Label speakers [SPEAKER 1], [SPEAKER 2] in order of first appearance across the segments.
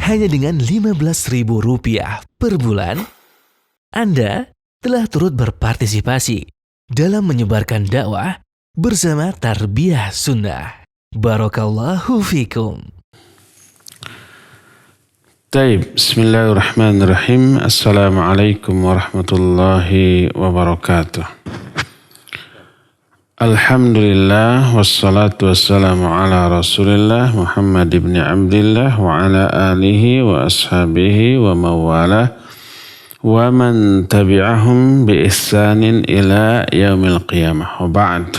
[SPEAKER 1] hanya dengan Rp15.000 per bulan, Anda telah turut berpartisipasi dalam menyebarkan dakwah bersama Tarbiyah Sunnah. Barakallahu fikum.
[SPEAKER 2] Taib, bismillahirrahmanirrahim. Assalamualaikum warahmatullahi wabarakatuh. Alhamdulillah, wassalatu wassalamu ala rasulillah Muhammad ibn Abdillah wa ala alihi wa ashabihi wa mawalah wa man tabi'ahum bi ihsanin ila yaumil qiyamah. Wa ba'd.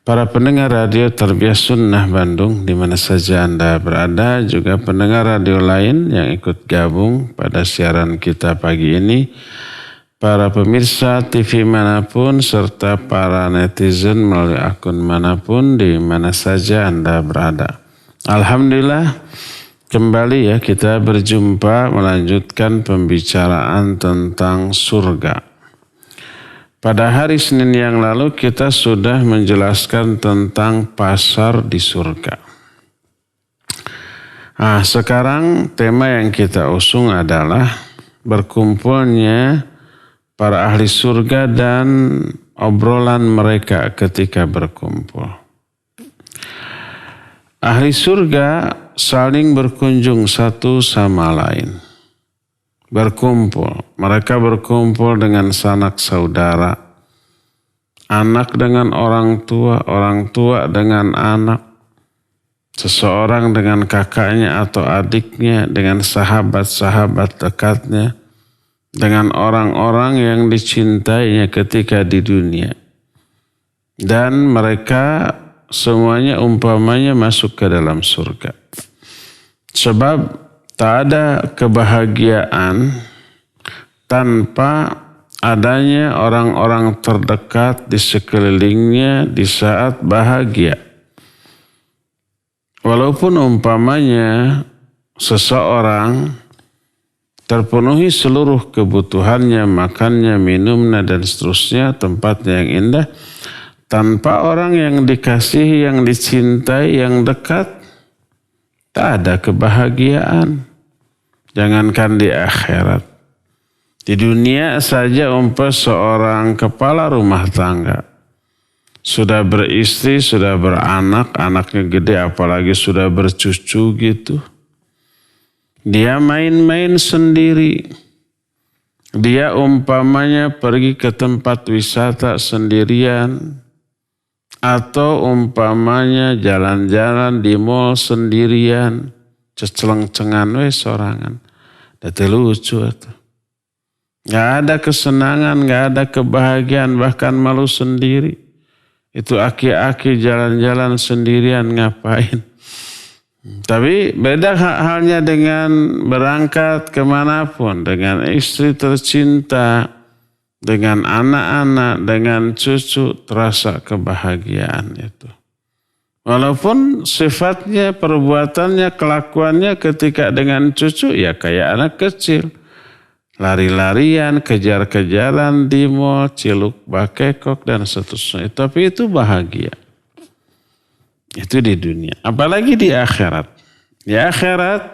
[SPEAKER 2] Para pendengar radio Tarbiyah Sunnah Bandung di mana saja Anda berada, juga pendengar radio lain yang ikut gabung pada siaran kita pagi ini, para pemirsa TV manapun serta para netizen melalui akun manapun di mana saja Anda berada. Alhamdulillah, kembali ya kita berjumpa melanjutkan pembicaraan tentang surga. Pada hari Senin yang lalu kita sudah menjelaskan tentang pasar di surga. Nah, sekarang tema yang kita usung adalah berkumpulnya para ahli surga dan obrolan mereka ketika berkumpul. Ahli surga saling berkunjung satu sama lain. Berkumpul, mereka berkumpul dengan sanak saudara, anak dengan orang tua dengan anak, seseorang dengan kakaknya atau adiknya, dengan sahabat-sahabat dekatnya, dengan orang-orang yang dicintainya ketika di dunia. Dan mereka semuanya umpamanya masuk ke dalam surga. Sebab tak ada kebahagiaan tanpa adanya orang-orang terdekat di sekelilingnya di saat bahagia. Walaupun umpamanya seseorang terpenuhi seluruh kebutuhannya, makannya, minumnya, dan seterusnya, tempatnya yang indah, tanpa orang yang dikasihi, yang dicintai, yang dekat, tak ada kebahagiaan. Jangankan di akhirat. Di dunia saja seorang kepala rumah tangga sudah beristri, sudah beranak, anaknya gede, apalagi sudah bercucu gitu. Dia main-main sendiri. Dia umpamanya pergi ke tempat wisata sendirian. Atau umpamanya jalan-jalan di mall sendirian. Ceceleng-cengan sorangan. Itu lucu itu. Gak ada kesenangan, gak ada kebahagiaan, bahkan malu sendiri. Itu aki-aki jalan-jalan sendirian ngapain. Tapi beda halnya dengan berangkat kemanapun. Dengan istri tercinta, dengan anak-anak, dengan cucu, terasa kebahagiaan itu. Walaupun sifatnya, perbuatannya, kelakuannya ketika dengan cucu ya kayak anak kecil. Lari-larian, kejar-kejaran di mall, ciluk bakekok dan seterusnya. Tapi itu bahagia. Itu di dunia. Apalagi di akhirat. Di akhirat,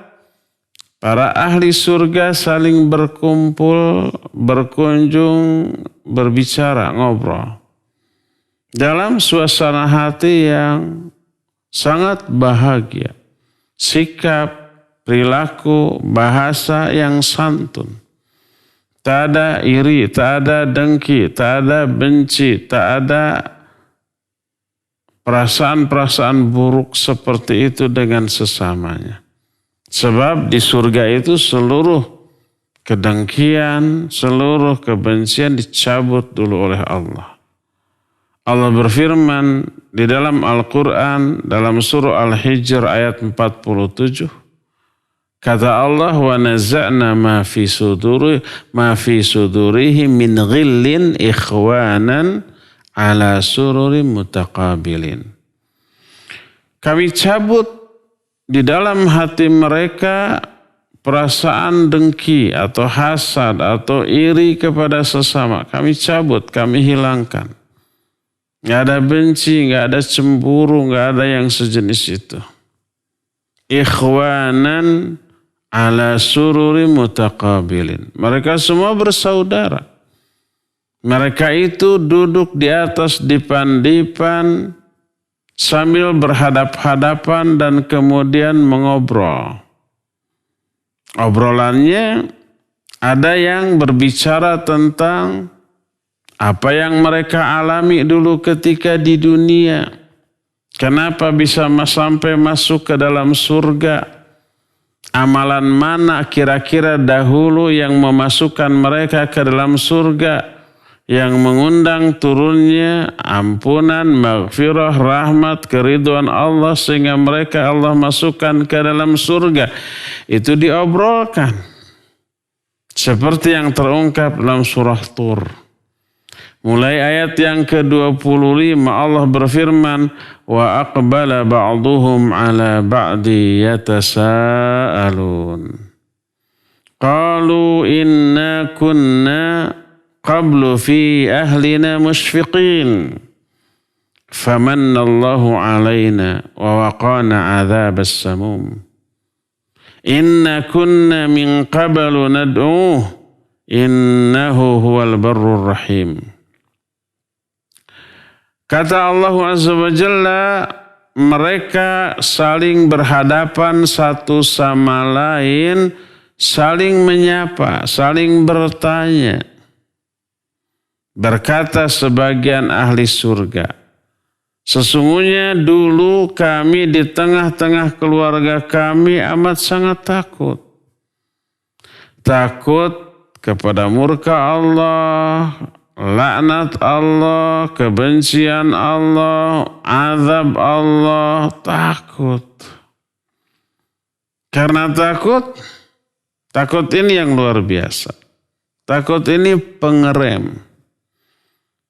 [SPEAKER 2] para ahli surga saling berkumpul, berkunjung, berbicara, ngobrol. Dalam suasana hati yang sangat bahagia. Sikap, perilaku, bahasa yang santun. Tak ada iri, tak ada dengki, tak ada benci, tak ada perasaan-perasaan buruk seperti itu dengan sesamanya. Sebab di surga itu seluruh kedengkian, seluruh kebencian dicabut dulu oleh Allah. Allah berfirman di dalam Al-Quran, dalam surah Al-Hijr ayat 47. Kata Allah, wa naza'na ma fi sudurihim min ghillin ikhwanan ala sururin mutaqabilin. Kami cabut di dalam hati mereka perasaan dengki atau hasad atau iri kepada sesama. Kami cabut, kami hilangkan. Gak ada benci, gak ada cemburu, gak ada yang sejenis itu. ikhwanan ala sururi mutaqabilin. Mereka semua bersaudara. Mereka itu duduk di atas dipan-dipan sambil berhadap-hadapan dan kemudian mengobrol. Obrolannya ada yang berbicara tentang apa yang mereka alami dulu ketika di dunia. Kenapa bisa sampai masuk ke dalam surga? Amalan mana kira-kira dahulu yang memasukkan mereka ke dalam surga? Yang mengundang turunnya ampunan, maghfirah, rahmat, keridhaan Allah sehingga mereka Allah masukkan ke dalam surga. Itu diobrolkan. Seperti yang terungkap dalam surah Tur. Mulai ayat yang ke-25 Allah berfirman, wa aqbala ba'duhum ala ba'di yatasaalun. Qalu inna kunna qablu fi ahlina mushfiqin. Famanna Allahu alaina wa waqana 'adzabas samum. Inna kunna min qablu nad'uuh innahu huwal barrur rahim. Kata Allah Azza wa Jalla, mereka saling berhadapan satu sama lain, saling menyapa, saling bertanya. Berkata sebagian ahli surga, sesungguhnya dulu kami di tengah-tengah keluarga kami amat sangat takut. Takut kepada murka Allah, laknat Allah, kebencian Allah, azab Allah, takut. Karena takut ini yang luar biasa. Takut ini pengerem.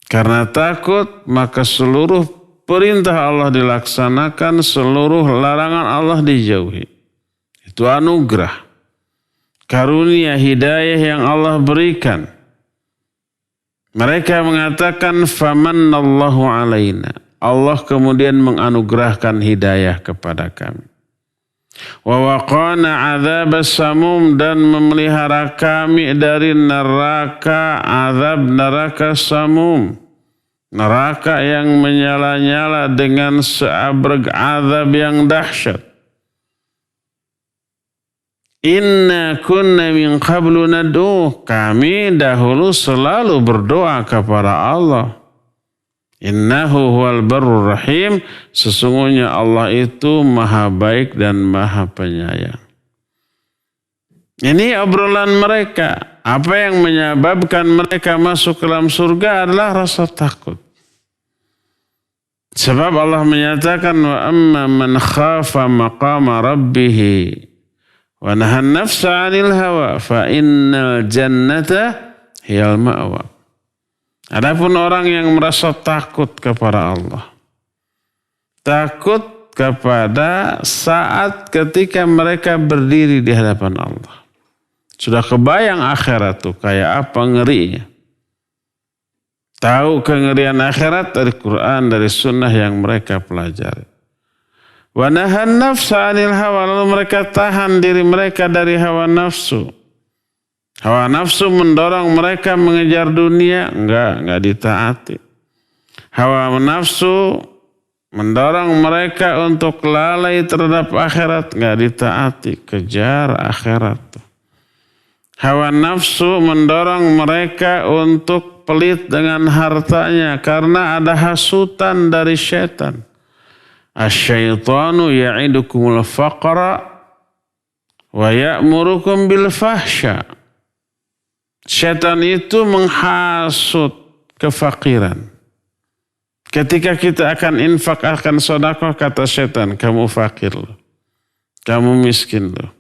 [SPEAKER 2] Karena takut maka seluruh perintah Allah dilaksanakan, seluruh larangan Allah dijauhi. Itu anugerah. Karunia hidayah yang Allah berikan. Mereka mengatakan famannallahu alaina. Allah kemudian menganugerahkan hidayah kepada kami. Wa waqana 'adzabas samum, dan memelihara kami dari neraka azab neraka samum. Neraka yang menyala-nyala dengan seabreg azab yang dahsyat. Inna kunna min qablu nad'uuh. Kami dahulu selalu berdoa kepada Allah. Innahu huwal barrur rahim. Sesungguhnya Allah itu maha baik dan maha penyayang. Ini obrolan mereka. Apa yang menyebabkan mereka masuk ke dalam surga adalah rasa takut. Sebab Allah menyatakan wa amma man khafa maqama rabbih wa nahan nafsa 'anil hawa fa innal jannata hiyal ma'wa. Adapun orang yang merasa takut kepada Allah, takut kepada saat ketika mereka berdiri di hadapan Allah. Sudah kebayang akhirat tuh kayak apa ngerinya. Tahu kengerian akhirat dari Quran, dari sunnah yang mereka pelajari. Wa nahan nafsa 'anil hawa, lalu mereka tahan diri mereka dari hawa nafsu. Hawa nafsu mendorong mereka mengejar dunia, enggak ditaati. Hawa nafsu mendorong mereka untuk lalai terhadap akhirat, enggak ditaati, kejar akhirat. Hawa nafsu mendorong mereka untuk pelit dengan hartanya karena ada hasutan dari syaitan. Asyaitanu ya'idukumul faqra wa ya'murukum bil fahsya. Syaitan itu menghasut kefakiran. Ketika kita akan infak, akan sedekah, kata syaitan, kamu fakir loh. Kamu miskin loh.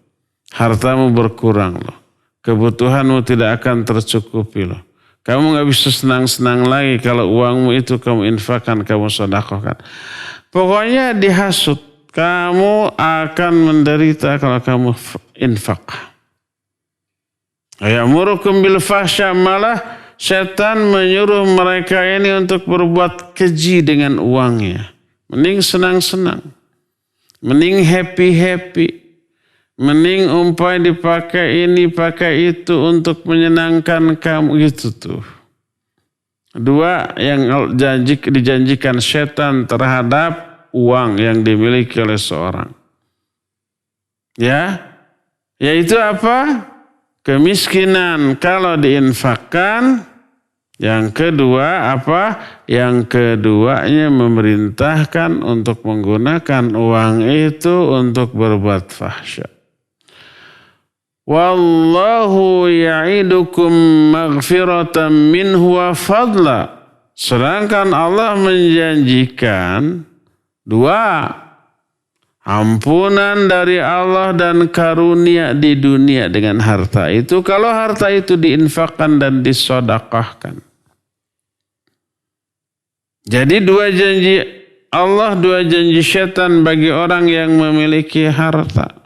[SPEAKER 2] Hartamu berkurang loh. Kebutuhanmu tidak akan tercukupi loh. Kamu gak bisa senang-senang lagi kalau uangmu itu kamu infakkan, kamu sedekahkan. Pokoknya dihasut. Kamu akan menderita kalau kamu infak. Ya'murukum bil fahsya, malah setan menyuruh mereka ini untuk berbuat keji dengan uangnya. Mending senang-senang. Mending happy-happy. Mending umpamanya dipakai ini, pakai itu untuk menyenangkan kamu gitu tuh. Dua yang dijanjikan setan terhadap uang yang dimiliki oleh seorang. Ya, yaitu apa? Kemiskinan kalau diinfakkan. Yang kedua apa? Yang keduanya memerintahkan untuk menggunakan uang itu untuk berbuat fahsya. Wallahu ya'idukum maghfiratan minhu wa fadla. Sedangkan Allah menjanjikan dua, ampunan dari Allah dan karunia di dunia dengan harta itu. Kalau harta itu diinfakkan dan disodakahkan. Jadi dua janji Allah, dua janji syaitan bagi orang yang memiliki harta.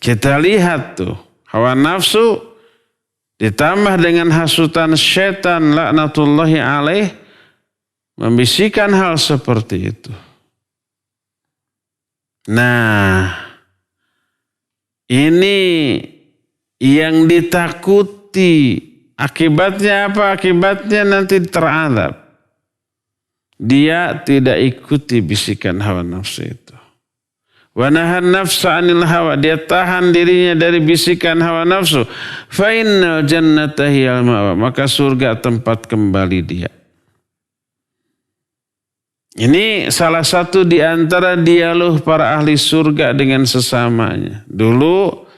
[SPEAKER 2] Kita lihat tuh, hawa nafsu ditambah dengan hasutan syaitan laknatullahi alaih membisikkan hal seperti itu. Nah, ini yang ditakuti. Akibatnya apa? Akibatnya nanti terazab. Dia tidak ikuti bisikan hawa nafsu itu. Wa nahan nafsa 'anil hawa, dia tahan dirinya dari bisikan hawa nafsu. Fa innal jannata hiyal ma'wa, maka surga tempat kembali dia. Ini salah satu di antara dialog para ahli surga dengan sesamanya. Dulu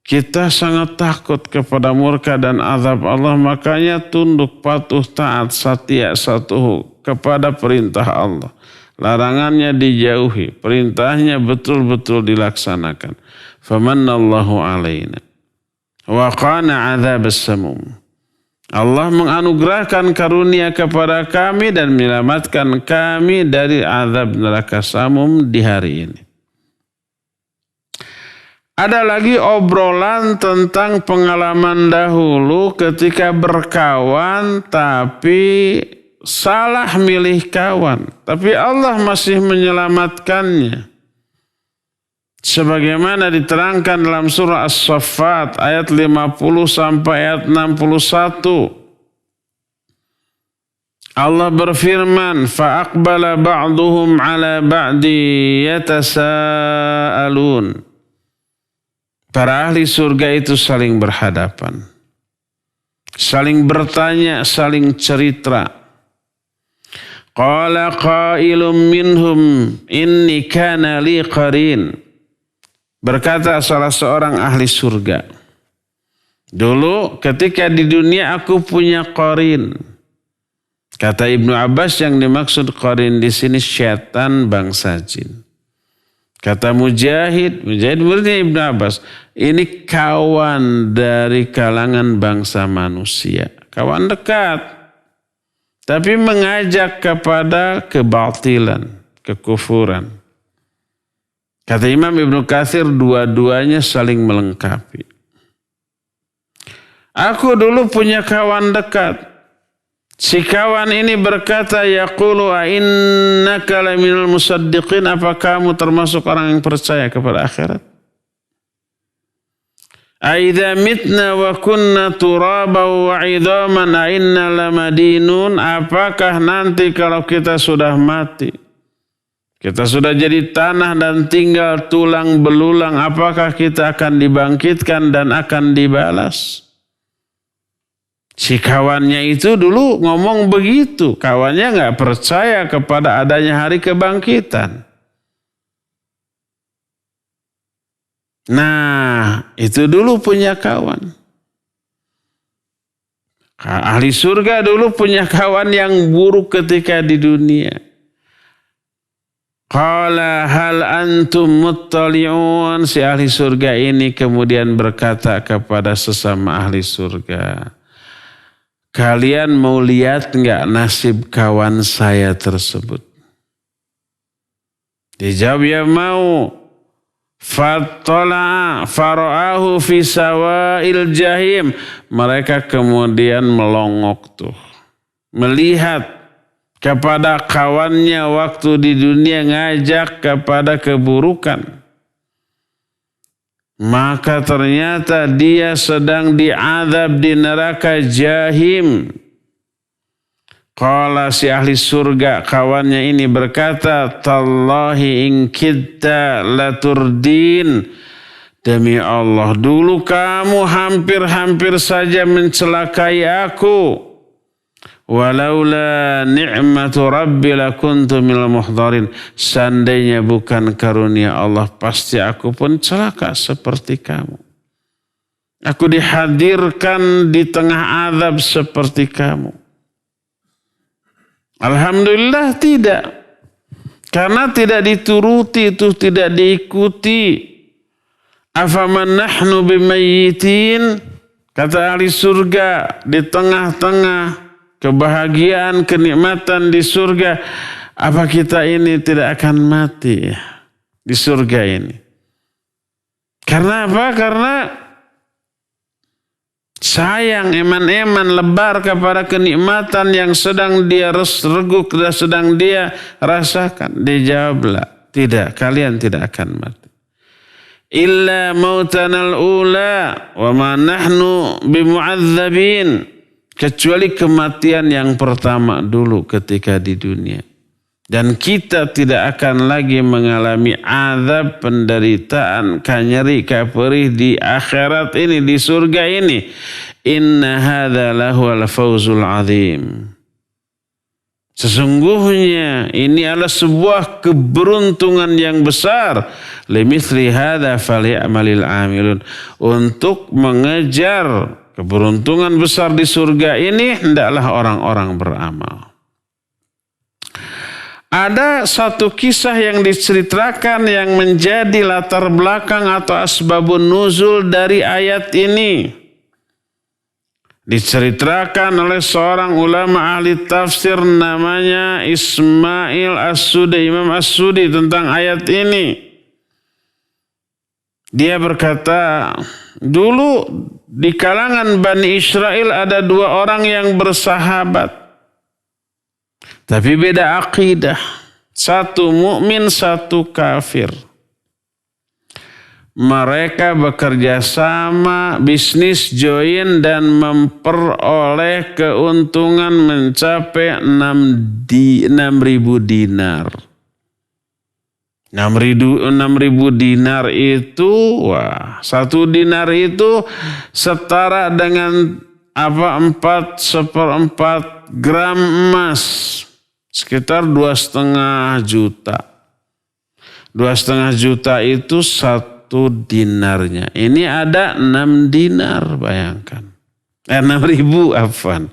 [SPEAKER 2] kita sangat takut kepada murka dan azab Allah, makanya tunduk, patuh, taat, setia, satu kepada perintah Allah. Larangannya dijauhi, perintahnya betul-betul dilaksanakan. Famannallahu alaina wa qana adzabas samum. Allah menganugerahkan karunia kepada kami dan menyelamatkan kami dari azab neraka samum di hari ini. Ada lagi obrolan tentang pengalaman dahulu ketika berkawan tapi salah milih kawan. Tapi Allah masih menyelamatkannya. Sebagaimana diterangkan dalam surah As-Saffat ayat 50 sampai ayat 61. Allah berfirman, فَأَقْبَلَ بَعْضُهُمْ عَلَى بَعْدِ يَتَسَاءَلُونَ. Para ahli surga itu saling berhadapan, saling bertanya, saling cerita. Qala qailum minhum inni kana li qarin. Berkata salah seorang ahli surga, dulu ketika di dunia aku punya qarin. Kata Ibnu Abbas yang dimaksud qarin di sini syaitan bangsa jin. Kata Mujahid berarti Ibnu Abbas, ini kawan dari kalangan bangsa manusia, kawan dekat, tapi mengajak kepada kebatilan, kekufuran. Kata Imam Ibnu Katsir, dua-duanya saling melengkapi. Aku dulu punya kawan dekat. Si kawan ini berkata, yaqulu innaka laminal musaddiqin, apa kamu termasuk orang yang percaya kepada akhirat? Aidza mitna wa kunna turaban wa 'idhaman inna lamadinun, apakah nanti kalau kita sudah mati, kita sudah jadi tanah dan tinggal tulang belulang, apakah kita akan dibangkitkan dan akan dibalas? Si kawannya itu dulu ngomong begitu. Kawannya nggak percaya kepada adanya hari kebangkitan. Nah, itu dulu punya kawan. Ahli surga dulu punya kawan yang buruk ketika di dunia. Qala hal antum muttali'un. Si ahli surga ini kemudian berkata kepada sesama ahli surga, kalian mau lihat enggak nasib kawan saya tersebut? Dijawab, ya mau. Fattala'a fara'ahu fi sawa'il jahim. Mereka kemudian melongok tuh, melihat kepada kawannya waktu di dunia, ngajak kepada keburukan, maka ternyata dia sedang diazab di neraka Jahim. Qala, si ahli surga kawannya ini berkata, tallahi in kitta laturdin, demi Allah dulu kamu hampir-hampir saja mencelakai aku. Walaula ni'matu rabbi lakuntu minal muhdharin, seandainya bukan karunia Allah pasti aku pun celaka seperti kamu. Aku dihadirkan di tengah azab seperti kamu. Alhamdulillah tidak. Karena tidak dituruti, itu tidak diikuti. Afaman nahnu bimayyitin, kata ahli surga, di tengah-tengah kebahagiaan, kenikmatan di surga, apa kita ini tidak akan mati di surga ini? Karena apa? Karena sayang, eman-eman, lebar kepada kenikmatan yang sedang dia reguk dan sedang dia rasakan. Dijawablah, tidak, kalian tidak akan mati. Illa mautanal ula wa ma nahnu bimu'adzabin, kecuali kematian yang pertama dulu ketika di dunia. Dan kita tidak akan lagi mengalami azab, penderitaan, kanyeri, kaperih di akhirat ini, di surga ini. Inna hadza lahuwal fawzul azim. Sesungguhnya ini adalah sebuah keberuntungan yang besar. Limithli hadza falyamalil amilun. Untuk mengejar keberuntungan besar di surga ini, hendaklah orang-orang beramal. Ada satu kisah yang diceritakan yang menjadi latar belakang atau asbabun nuzul dari ayat ini. Diceritakan oleh seorang ulama ahli tafsir namanya Ismail As-Sudi, Imam As-Sudi, tentang ayat ini. Dia berkata, dulu di kalangan Bani Israel ada dua orang yang bersahabat. Tapi beda akidah. Satu mukmin, satu kafir. Mereka bekerja sama, bisnis join dan memperoleh keuntungan mencapai 6.000 dinar. 6.000 dinar itu, wah, 1 dinar itu setara dengan 4/4 gram emas, sekitar 2,5 juta. 2,5 juta itu 1 dinarnya. Ini ada 6 dinar, bayangkan. 6.000, afwan.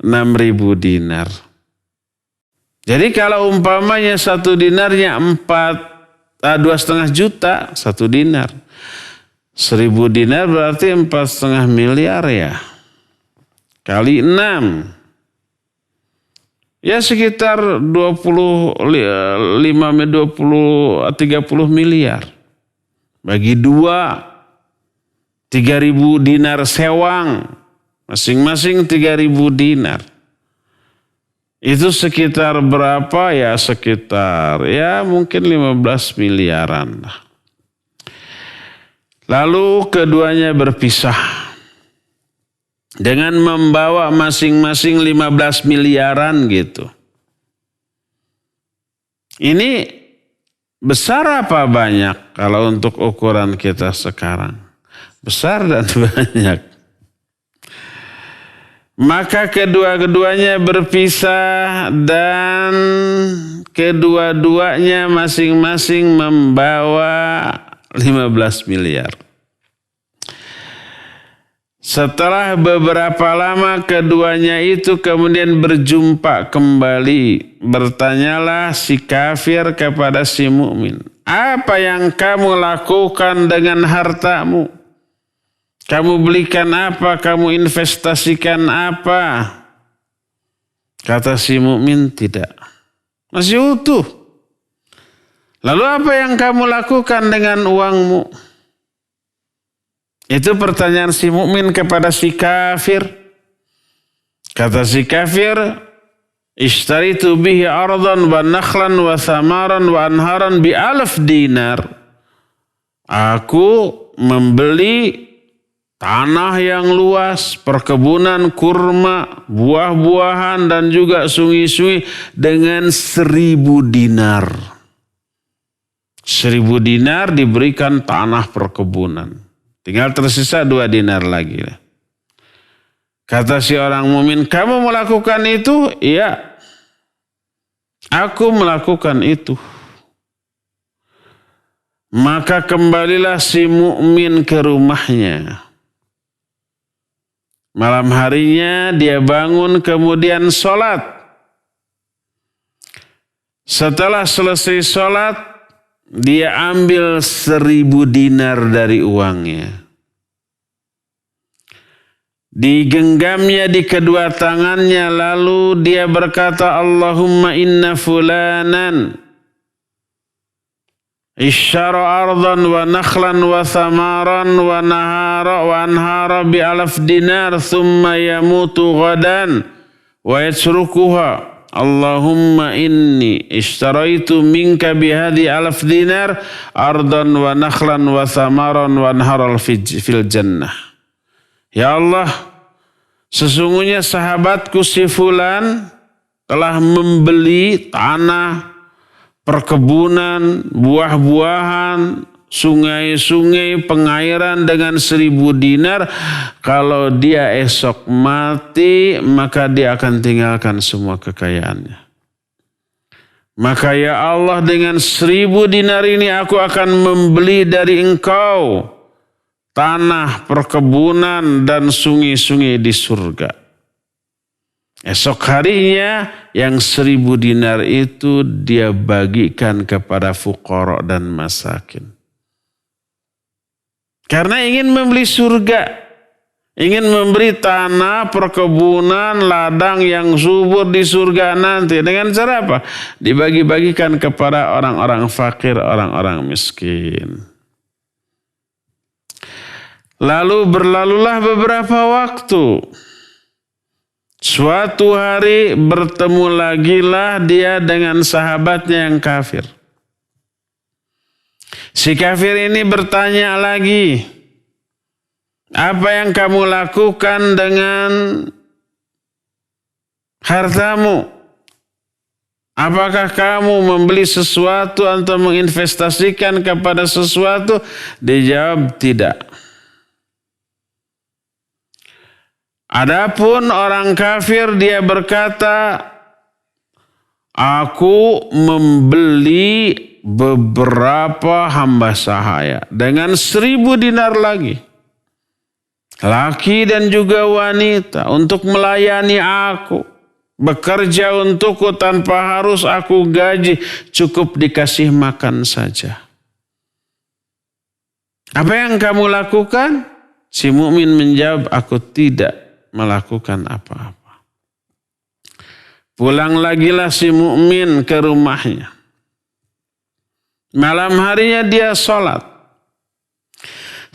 [SPEAKER 2] 6.000 dinar. Jadi kalau umpamanya 1 dinarnya 2,5 juta, 1 dinar. 1.000 dinar berarti 4,5 miliar ya. Kali 6. Ya sekitar 30 miliar. Bagi 2, 3.000 dinar sewang. Masing-masing 3.000 dinar. Itu sekitar berapa ya? Sekitar ya mungkin 15 miliaran. Lalu keduanya berpisah dengan membawa masing-masing 15 miliaran gitu. Ini besar apa banyak kalau untuk ukuran kita sekarang? Besar dan banyak. Maka kedua-keduanya berpisah dan kedua-duanya masing-masing membawa 15 miliar. Setelah beberapa lama keduanya itu kemudian berjumpa kembali. Bertanyalah si kafir kepada si mukmin, apa yang kamu lakukan dengan hartamu? Kamu belikan apa? Kamu investasikan apa? Kata si mukmin, tidak. Masih utuh. Lalu apa yang kamu lakukan dengan uangmu? Itu pertanyaan si mukmin kepada si kafir. Kata si kafir, Ishtaritu bihi ardan wa nakhlan wa thamaran wa anharan bi 1000 dinar. Aku membeli tanah yang luas, perkebunan kurma, buah-buahan dan juga sungai-sungai dengan 1000 dinar. 1000 dinar diberikan tanah perkebunan. Tinggal tersisa 2 dinar lagi. Kata si orang mukmin, kamu melakukan itu? Iya, aku melakukan itu. Maka kembalilah si mukmin ke rumahnya. Malam harinya dia bangun kemudian sholat. Setelah selesai sholat, dia ambil 1000 dinar dari uangnya. Digenggamnya di kedua tangannya, lalu dia berkata, Allahumma inna fulanan ishtara ardan wa nakhlan wa thamaran wa nahara wa anhara bi 1000 dinar thumma yamutu ghadan wa yatrukuha. Allahumma inni ishtaraitu minka bihadi 1000 dinar ardan wa nakhlan wa thamaran wa anharal fil jannah. Ya Allah, sesungguhnya sahabatku si fulan telah membeli tanah, perkebunan, buah-buahan, sungai-sungai, pengairan dengan 1000 dinar. Kalau dia esok mati, maka dia akan tinggalkan semua kekayaannya. Maka ya Allah, dengan 1000 dinar ini aku akan membeli dari engkau tanah, perkebunan, dan sungai-sungai di surga. Esok harinya yang 1000 dinar itu dia bagikan kepada fuqara dan masakin. Karena ingin membeli surga, ingin memberi tanah, perkebunan, ladang yang subur di surga nanti. Dengan cara apa? Dibagi-bagikan kepada orang-orang fakir, orang-orang miskin. Lalu berlalulah beberapa waktu. Suatu hari bertemu lagilah dia dengan sahabatnya yang kafir. Si kafir ini bertanya lagi, apa yang kamu lakukan dengan hartamu? Apakah kamu membeli sesuatu atau menginvestasikan kepada sesuatu? Dijawab tidak. Adapun orang kafir dia berkata, aku membeli beberapa hamba sahaya dengan 1000 dinar lagi. Laki dan juga wanita untuk melayani aku. Bekerja untukku tanpa harus aku gaji. Cukup dikasih makan saja. Apa yang kamu lakukan? Si mukmin menjawab, aku tidak melakukan apa-apa. Pulang lagilah si mukmin ke rumahnya. Malam harinya dia sholat.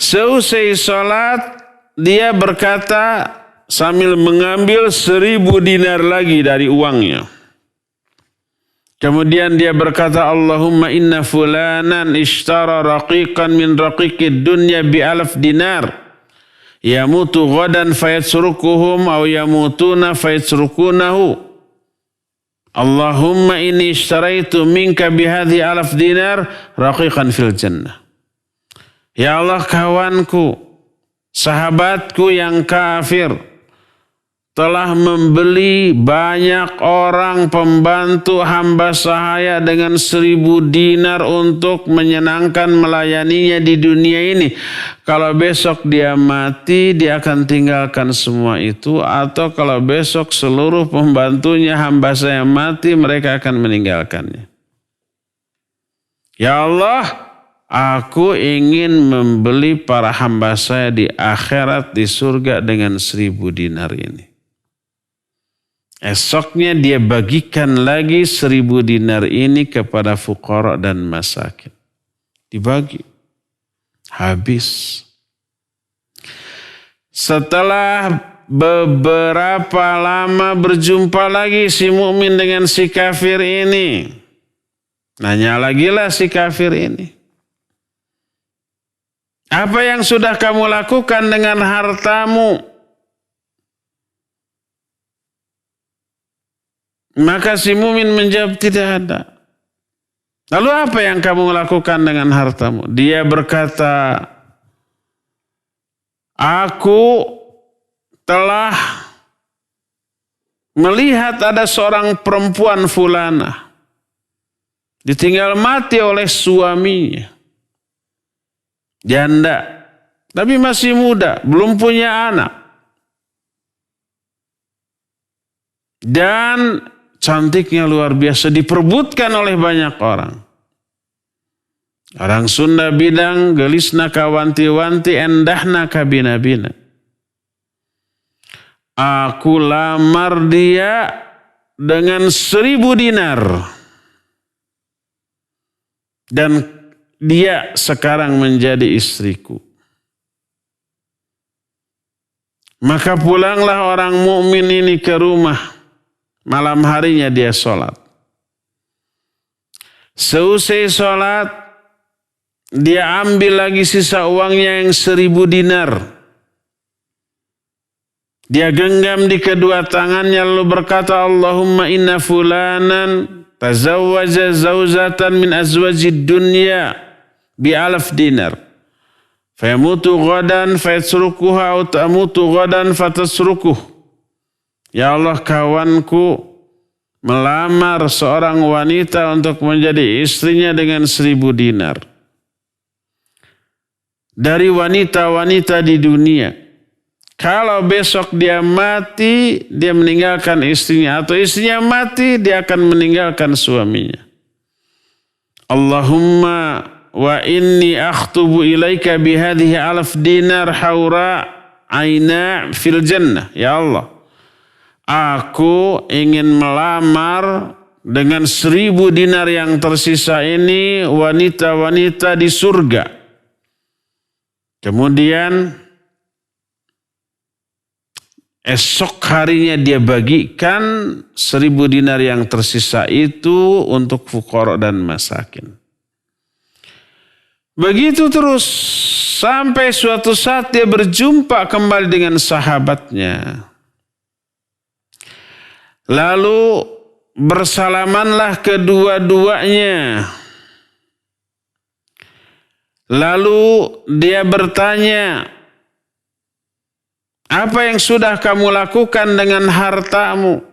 [SPEAKER 2] Seusai sholat, dia berkata sambil mengambil 1000 dinar lagi dari uangnya. Kemudian dia berkata, Allahumma inna fulanan ishtara raqiqan min raqiqid dunya bi 1000 dinar. Yamutu ghadan fayatsurukuhum aw yamutuna fayatsurukunahu. Allahumma inni ishtaraitu minka bihadhi 1000 dinar raqiqan fil jannah. Ya Allah, kawanku, sahabatku yang kafir telah membeli banyak orang pembantu hamba sahaya dengan 1000 dinar untuk menyenangkan melayaninya di dunia ini. Kalau besok dia mati, dia akan tinggalkan semua itu. Atau kalau besok seluruh pembantunya hamba saya mati, mereka akan meninggalkannya. Ya Allah, aku ingin membeli para hamba saya di akhirat, di surga dengan 1000 dinar ini. Esoknya dia bagikan lagi 1000 dinar ini kepada fuqara dan masakin. Dibagi. Habis. Setelah beberapa lama berjumpa lagi si mukmin dengan si kafir ini. Nanya lagi lah si kafir ini. Apa yang sudah kamu lakukan dengan hartamu? Maka si mukmin menjawab, tidak ada. Lalu apa yang kamu lakukan dengan hartamu? Dia berkata, aku telah melihat ada seorang perempuan fulanah ditinggal mati oleh suaminya. Janda, tapi masih muda, belum punya anak. Dan cantiknya luar biasa, diperebutkan oleh banyak orang. Orang Sunda bilang, gelisna kawanti-wanti endahna kabina-bina. Aku lamar dia dengan 1.000 dinar. Dan dia sekarang menjadi istriku. Maka pulanglah orang mukmin ini ke rumah. Malam harinya dia sholat. Seusai sholat, dia ambil lagi sisa uangnya yang 1.000 dinar. Dia genggam di kedua tangannya lalu berkata, Allahumma inna fulanan tazawwaja zawjatan min azwajid dunya bi-1,000 dinar. Fayamutu ghadan fayatsrukuha au tamutu ghadan fatasrukuh. Ya Allah, kawanku melamar seorang wanita untuk menjadi istrinya dengan 1.000 dinar. Dari wanita-wanita di dunia. Kalau besok dia mati, dia meninggalkan istrinya. Atau istrinya mati, dia akan meninggalkan suaminya. Allahumma wa inni akhtubu ilaika bihadihi 1,000 dinar haura aina fil jannah. Ya Allah, aku ingin melamar dengan 1.000 dinar yang tersisa ini wanita-wanita di surga. Kemudian esok harinya dia bagikan 1.000 dinar yang tersisa itu untuk fuqara dan masakin. Begitu terus sampai suatu saat dia berjumpa kembali dengan sahabatnya. Lalu bersalamanlah kedua-duanya. Lalu dia bertanya, apa yang sudah kamu lakukan dengan hartamu?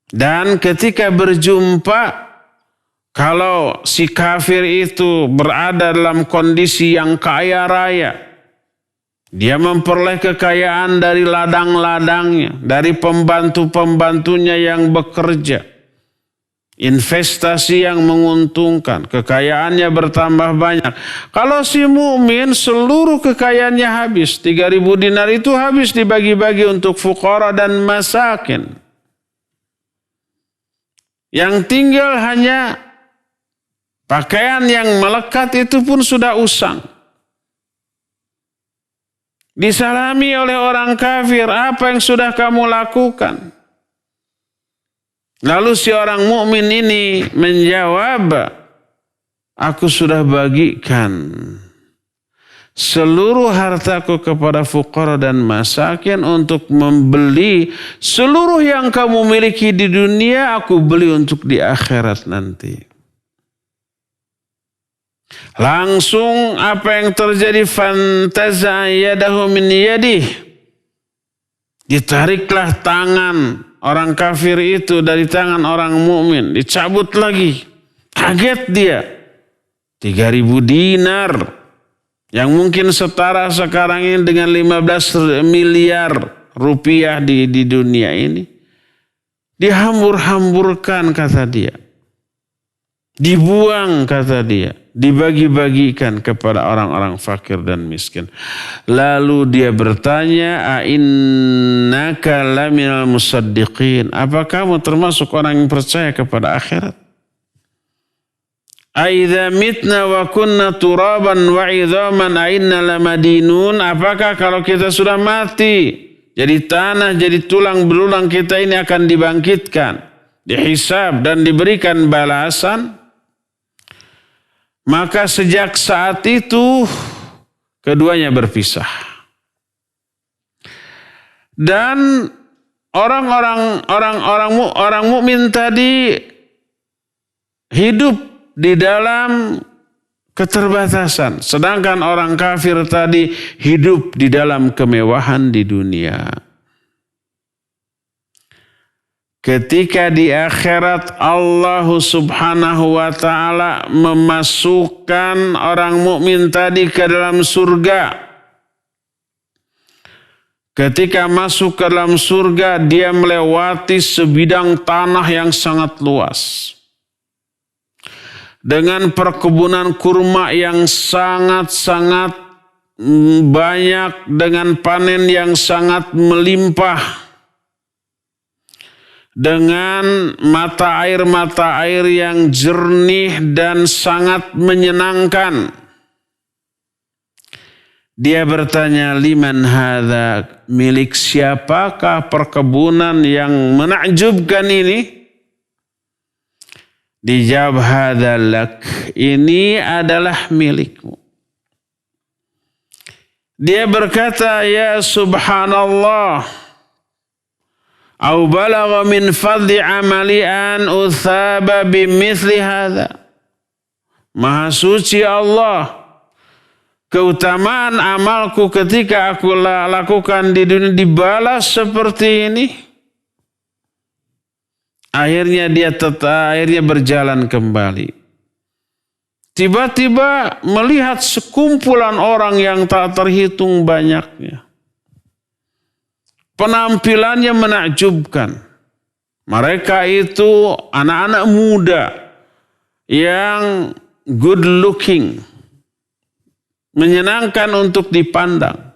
[SPEAKER 2] Dan ketika berjumpa, kalau si kafir itu berada dalam kondisi yang kaya raya, dia memperoleh kekayaan dari ladang-ladangnya, dari pembantu-pembantunya yang bekerja. Investasi yang menguntungkan, kekayaannya bertambah banyak. Kalau si mukmin seluruh kekayaannya habis, 3.000 dinar itu habis dibagi-bagi untuk fuqara dan masakin. Yang tinggal hanya pakaian yang melekat itu pun sudah usang. Disalami oleh orang kafir, apa yang sudah kamu lakukan? Lalu si orang mukmin ini menjawab, aku sudah bagikan seluruh hartaku kepada fuqara dan masakin untuk membeli seluruh yang kamu miliki di dunia, aku beli untuk di akhirat nanti. Langsung apa yang terjadi? Fantaza yadahu min yadih. Ditariklah tangan orang kafir itu dari tangan orang mukmin, dicabut lagi. Kaget dia. 3.000 dinar yang mungkin setara sekarang ini dengan 15 miliar rupiah di dunia ini. Dihambur-hamburkan kata dia. Dibuang kata dia, dibagi-bagikan kepada orang-orang fakir dan miskin. Lalu dia bertanya, "Ainnaka laminal musaddiqin?" Apa kamu termasuk orang yang percaya kepada akhirat? Aidza mitna wa kunna turaban wa idzaman ainna lamadinun? Apakah kalau kita sudah mati, jadi tanah, jadi tulang belulang kita ini akan dibangkitkan, dihisab dan diberikan balasan. Maka sejak saat itu keduanya berpisah. Dan orang mukmin tadi hidup di dalam keterbatasan, sedangkan orang kafir tadi hidup di dalam kemewahan di dunia. Ketika di akhirat Allah Subhanahu wa taala memasukkan orang mukmin tadi ke dalam surga. Ketika masuk ke dalam surga, dia melewati sebidang tanah yang sangat luas. Dengan perkebunan kurma yang sangat-sangat banyak, dengan panen yang sangat melimpah, dengan mata air yang jernih dan sangat menyenangkan. Dia bertanya, liman hadza, milik siapakah perkebunan yang menakjubkan ini? Dijawab, hadza lak, ini adalah milikmu. Dia berkata, ya subhanallah, au balagha min fadli amali an uthaba bimithli hadza. Maha suci Allah, keutamaan amalku ketika aku lakukan di dunia dibalas seperti ini. Akhirnya dia berjalan kembali. Tiba-tiba melihat sekumpulan orang yang tak terhitung banyaknya. Penampilannya menakjubkan. Mereka itu anak-anak muda yang good looking, menyenangkan untuk dipandang.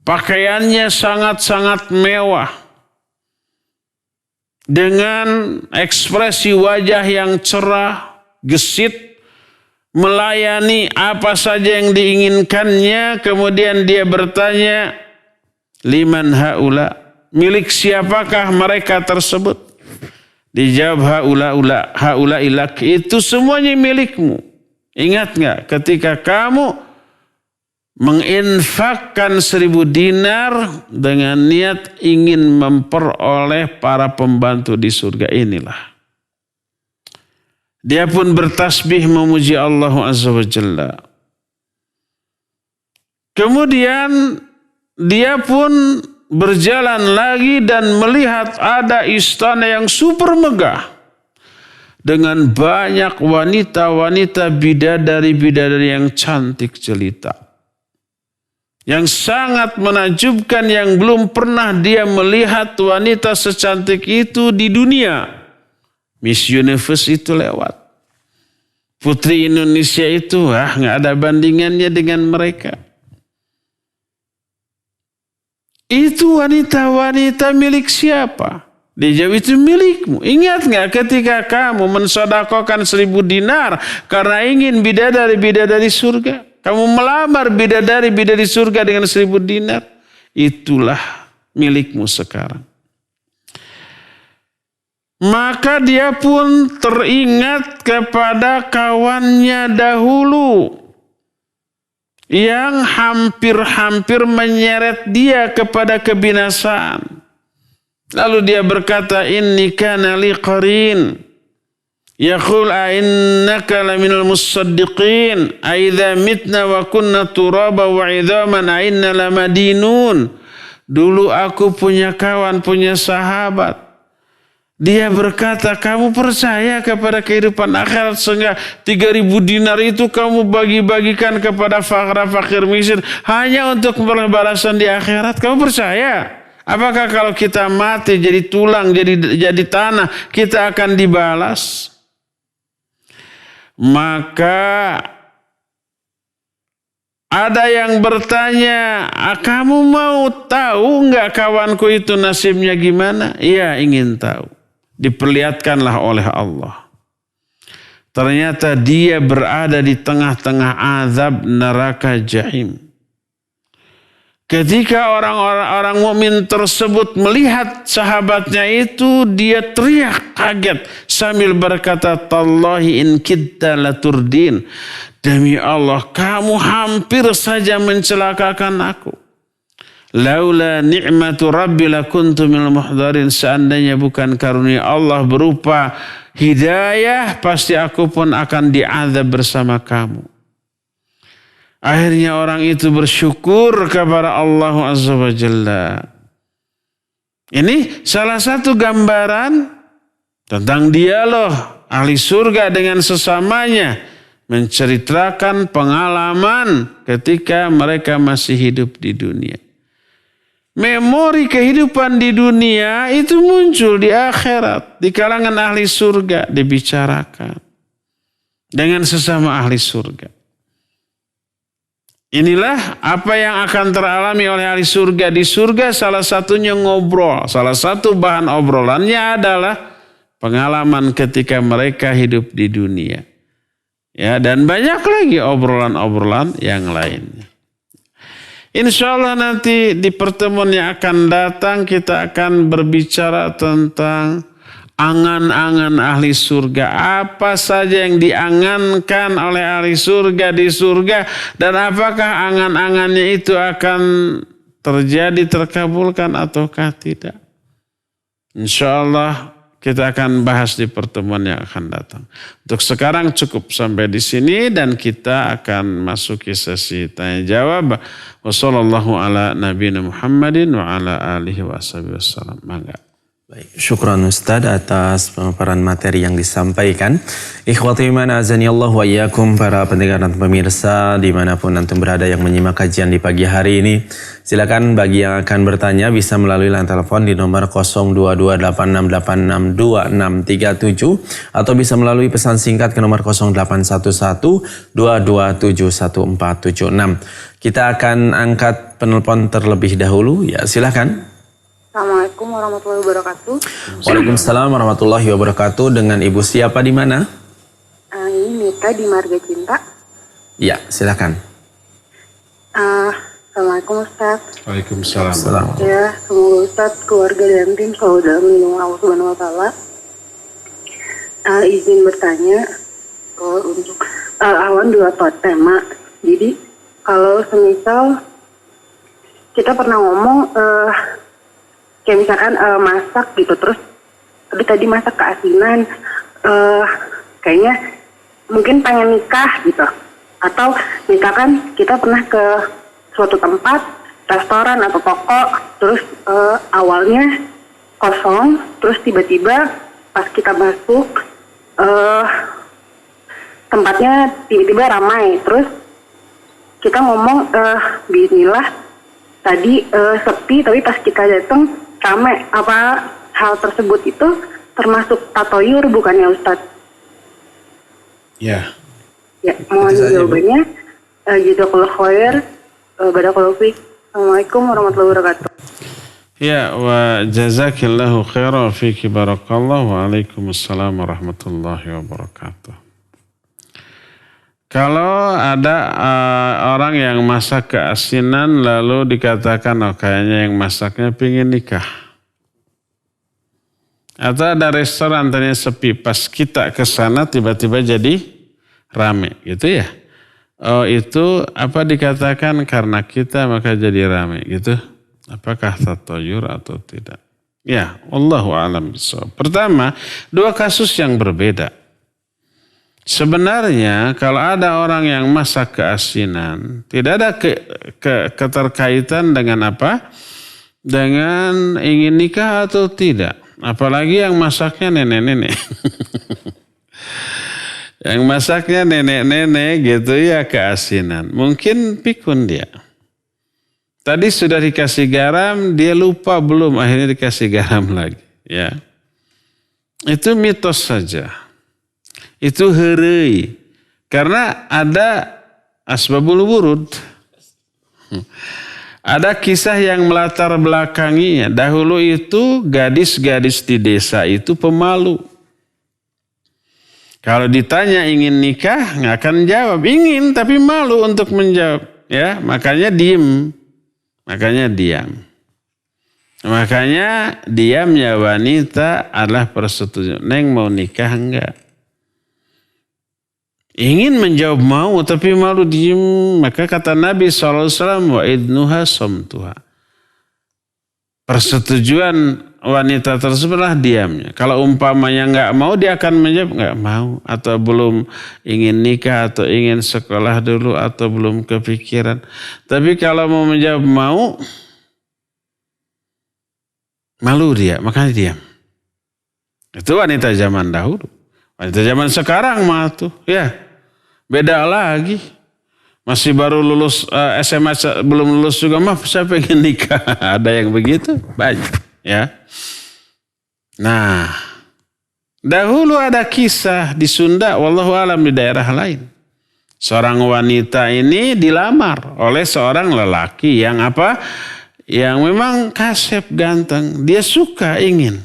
[SPEAKER 2] Pakaiannya sangat-sangat mewah. Dengan ekspresi wajah yang cerah, gesit, melayani apa saja yang diinginkannya. Kemudian dia bertanya, liman haula, milik siapakah mereka tersebut? Dijawab, haula ilak, itu semuanya milikmu. Ingat gak ketika kamu menginfakkan 1000 dinar dengan niat ingin memperoleh para pembantu di surga inilah. Dia pun bertasbih memuji Allah Azza wa Jalla. Kemudian dia pun berjalan lagi dan melihat ada istana yang super megah dengan banyak wanita-wanita bidadari-bidadari yang cantik jelita, yang sangat menakjubkan, yang belum pernah dia melihat wanita secantik itu di dunia. Miss Universe itu lewat. Putri Indonesia itu nggak ada bandingannya dengan mereka. Itu wanita-wanita milik siapa? Dijawab, itu milikmu. Ingat nggak ketika kamu mensedekahkan 1000 dinar karena ingin bidadari-bidadari surga? Kamu melamar bidadari surga dengan 1000 dinar. Itulah milikmu sekarang. Maka dia pun teringat kepada kawannya dahulu yang hampir-hampir menyeret dia kepada kebinasaan. Lalu dia berkata, inni kana li qarin yaqul ainnaka laminal musaddiqin aidza mitna wa kunna turaba wa idzaman ainna lamadinun. Dulu aku punya kawan, punya sahabat. Dia berkata, kamu percaya kepada kehidupan akhirat sehingga 3000 dinar itu kamu bagi-bagikan kepada fakir miskin hanya untuk memperoleh balasan di akhirat? Kamu percaya? Apakah kalau kita mati jadi tulang, jadi tanah, kita akan dibalas? Maka ada yang bertanya, kamu mau tahu enggak kawanku itu nasibnya gimana? Iya, ingin tahu. Diperlihatkanlah oleh Allah. Ternyata dia berada di tengah-tengah azab neraka jahim. Ketika orang-orang mukmin tersebut melihat sahabatnya itu, dia teriak kaget sambil berkata, "Tallahi in kidta laturdin." Demi Allah, kamu hampir saja mencelakakan aku. Laula ni'matu rabbi lakuntu minal muhdharin. Seandainya bukan karunia Allah berupa hidayah, pasti aku pun akan diazab bersama kamu. Akhirnya orang itu bersyukur kepada Allah Azza wa Jalla. Ini salah satu gambaran tentang dialog ahli surga dengan sesamanya, menceritakan pengalaman ketika mereka masih hidup di dunia. Memori kehidupan di dunia itu muncul di akhirat, di kalangan ahli surga dibicarakan dengan sesama ahli surga. Inilah apa yang akan teralami oleh ahli surga. Di surga salah satunya ngobrol. Salah satu bahan obrolannya adalah pengalaman ketika mereka hidup di dunia. Ya, dan banyak lagi obrolan-obrolan yang lainnya. Insya Allah nanti di pertemuan yang akan datang kita akan berbicara tentang angan-angan ahli surga. Apa saja yang diangankan oleh ahli surga di surga. Dan apakah angan-angannya itu akan terjadi, terkabulkan ataukah tidak. Insya Allah kita akan bahas di pertemuan yang akan datang. Untuk sekarang cukup sampai di sini dan kita akan masuki sesi tanya jawab. Wassallallahu ala nabiyina Muhammadin wa ala alihi wa sahbihi wasallam. Mangga.
[SPEAKER 3] Baik, syukran Ustaz atas pemaparan materi yang disampaikan. Ikhwati iman azani Allah wa iyyakum, para pendengar dan pemirsa dimanapun antum berada yang menyimak kajian di pagi hari ini. Silakan bagi yang akan bertanya bisa melalui line telepon di nomor 0228682637 atau bisa melalui pesan singkat ke nomor 081122711476. Kita akan angkat penelpon terlebih dahulu. Ya, silakan.
[SPEAKER 4] Assalamualaikum warahmatullahi wabarakatuh.
[SPEAKER 3] Waalaikumsalam warahmatullahi wabarakatuh. Dengan Ibu siapa di mana?
[SPEAKER 4] Ini Mita di Marga Cinta.
[SPEAKER 3] Ya, silakan.
[SPEAKER 4] Assalamualaikum Ustaz.
[SPEAKER 2] Waalaikumsalam.
[SPEAKER 4] Ya, semoga Ustaz, keluarga dan tim selalu dalam lindungan Allah Subhanahu Wa Taala. Izin bertanya untuk awan dua tema. Jadi kalau semisal kita pernah ngomong kayak misalkan masak gitu, terus tadi masak keasinan, kayaknya mungkin pengen nikah gitu, atau misalkan kita pernah ke suatu tempat, restoran atau toko, terus awalnya kosong, terus tiba-tiba pas kita masuk tempatnya tiba-tiba ramai, terus kita ngomong bismillah, tadi sepi, tapi pas kita datang ramai. Apa hal tersebut itu termasuk tatoyur bukannya Ustadz?
[SPEAKER 2] Ya.
[SPEAKER 4] Ya, mohon jawabannya. Jazakallahu khair. Barakallahu fiik. Assalamualaikum warahmatullahi wabarakatuh.
[SPEAKER 2] Ya, wa jazakillahu khairan fiki barakallahu. Waalaikumsalam warahmatullahi wabarakatuh. Kalau ada orang yang masak keasinan lalu dikatakan, oh kayaknya yang masaknya pengen nikah. Atau ada restoran tadinya sepi, pas kita ke sana tiba-tiba jadi rame, gitu ya. Oh itu apa dikatakan karena kita maka jadi rame, gitu. Apakah tatoyur atau tidak? Ya, Allahu a'lam bishawab. Pertama, dua kasus yang berbeda. Sebenarnya kalau ada orang yang masak keasinan, tidak ada keterkaitan dengan apa? Dengan ingin nikah atau tidak. Apalagi yang masaknya nenek-nenek. Yang masaknya nenek-nenek gitu ya keasinan. Mungkin pikun dia. Tadi sudah dikasih garam, dia lupa belum, akhirnya dikasih garam lagi. Ya, itu mitos saja. Itu heureuy. Karena ada asbabul wurud. Ada kisah yang melatar belakanginya. Dahulu itu gadis-gadis di desa itu pemalu. Kalau ditanya ingin nikah, nggak akan jawab. Ingin tapi malu untuk menjawab. Ya, makanya diem. Makanya diam. Makanya diamnya wanita adalah persetujuan. Neng mau nikah enggak? Ingin menjawab mau tapi malu diem. Maka kata Nabi SAW, wa idnuha somtuha. Persetujuan wanita tersebutlah diamnya. Kalau umpamanya enggak mau, dia akan menjawab enggak mau. Atau belum ingin nikah, atau ingin sekolah dulu, atau belum kepikiran. Tapi kalau mau menjawab mau, malu dia, makanya diam. Itu wanita zaman dahulu. Wanita zaman sekarang mah tuh, ya beda lagi. Masih baru lulus SMA, belum lulus juga mah saya pengen nikah. Ada yang begitu, banyak ya. Nah, dahulu ada kisah di Sunda, wallahu alam di daerah lain. Seorang wanita ini dilamar oleh seorang lelaki yang apa? Yang memang kasep ganteng, dia suka ingin.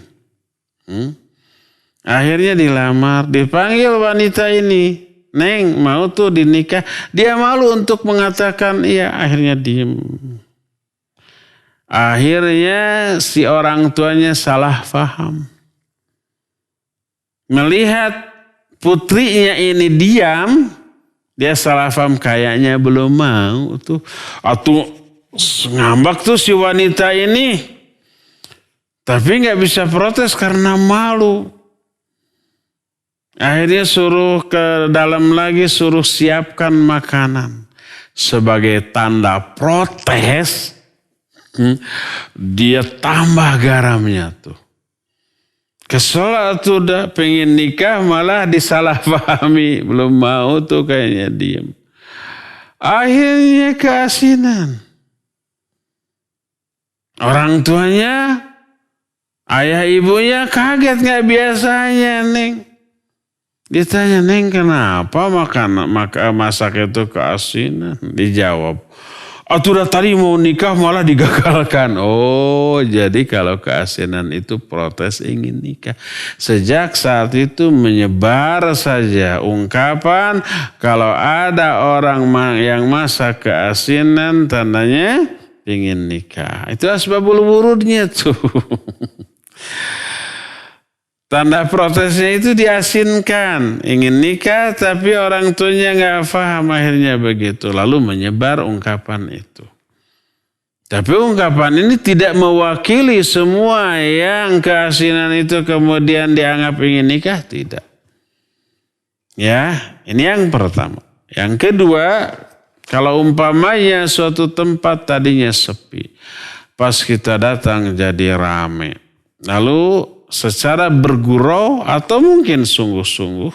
[SPEAKER 2] Akhirnya dilamar, dipanggil wanita ini, Neng mau tuh dinikah. Dia malu untuk mengatakan iya, akhirnya diem. Akhirnya si orang tuanya salah paham. Melihat putrinya ini diam, dia salah paham kayaknya belum mau tuh. Atau ngambak tuh si wanita ini. Tapi gak bisa protes karena malu. Akhirnya suruh ke dalam lagi, suruh siapkan makanan. Sebagai tanda protes, dia tambah garamnya tuh. Kesel tuh udah pengen nikah malah disalahpahami. Belum mau tuh kayaknya diem. Akhirnya keasinan. Orang tuanya, ayah ibunya kaget gak biasanya, Neng. Ditanya, Neng kenapa masak itu keasinan? Dijawab, udah tadi mau nikah malah digagalkan. Oh, jadi kalau keasinan itu protes ingin nikah. Sejak saat itu menyebar saja ungkapan kalau ada orang yang masak keasinan tandanya ingin nikah. Itu asbabul wurudnya tuh. Tanda protesnya itu diasinkan. Ingin nikah tapi orang tuanya gak paham, akhirnya begitu. Lalu menyebar ungkapan itu. Tapi ungkapan ini tidak mewakili semua yang keasinan itu kemudian dianggap ingin nikah. Tidak. Ya, ini yang pertama. Yang kedua, kalau umpamanya suatu tempat tadinya sepi, pas kita datang jadi rame. Lalu secara bergurau atau mungkin sungguh-sungguh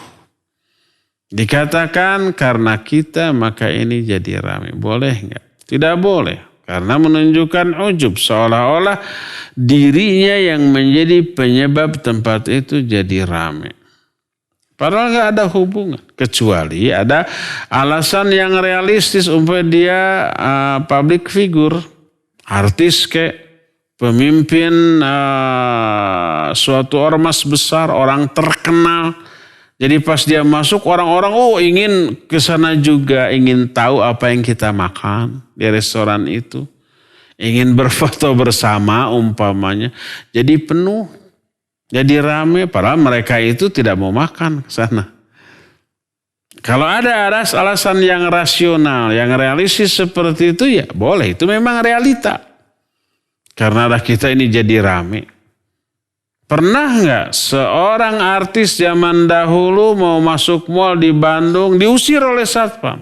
[SPEAKER 2] dikatakan karena kita maka ini jadi rame. Boleh enggak? Tidak boleh. Karena menunjukkan ujub, seolah-olah dirinya yang menjadi penyebab tempat itu jadi rame. Padahal nggak ada hubungan, kecuali ada alasan yang realistis, umpamanya dia public figure, artis kayak pemimpin suatu ormas besar, orang terkenal. Jadi pas dia masuk orang-orang ingin ke sana juga, ingin tahu apa yang kita makan di restoran itu, ingin berfoto bersama umpamanya. Jadi penuh. Jadi rame, padahal mereka itu tidak mau makan ke sana. Kalau ada alasan yang rasional, yang realistis seperti itu, ya boleh. Itu memang realita. Karena kita ini jadi rame. Pernah nggak seorang artis zaman dahulu mau masuk mal di Bandung, diusir oleh satpam?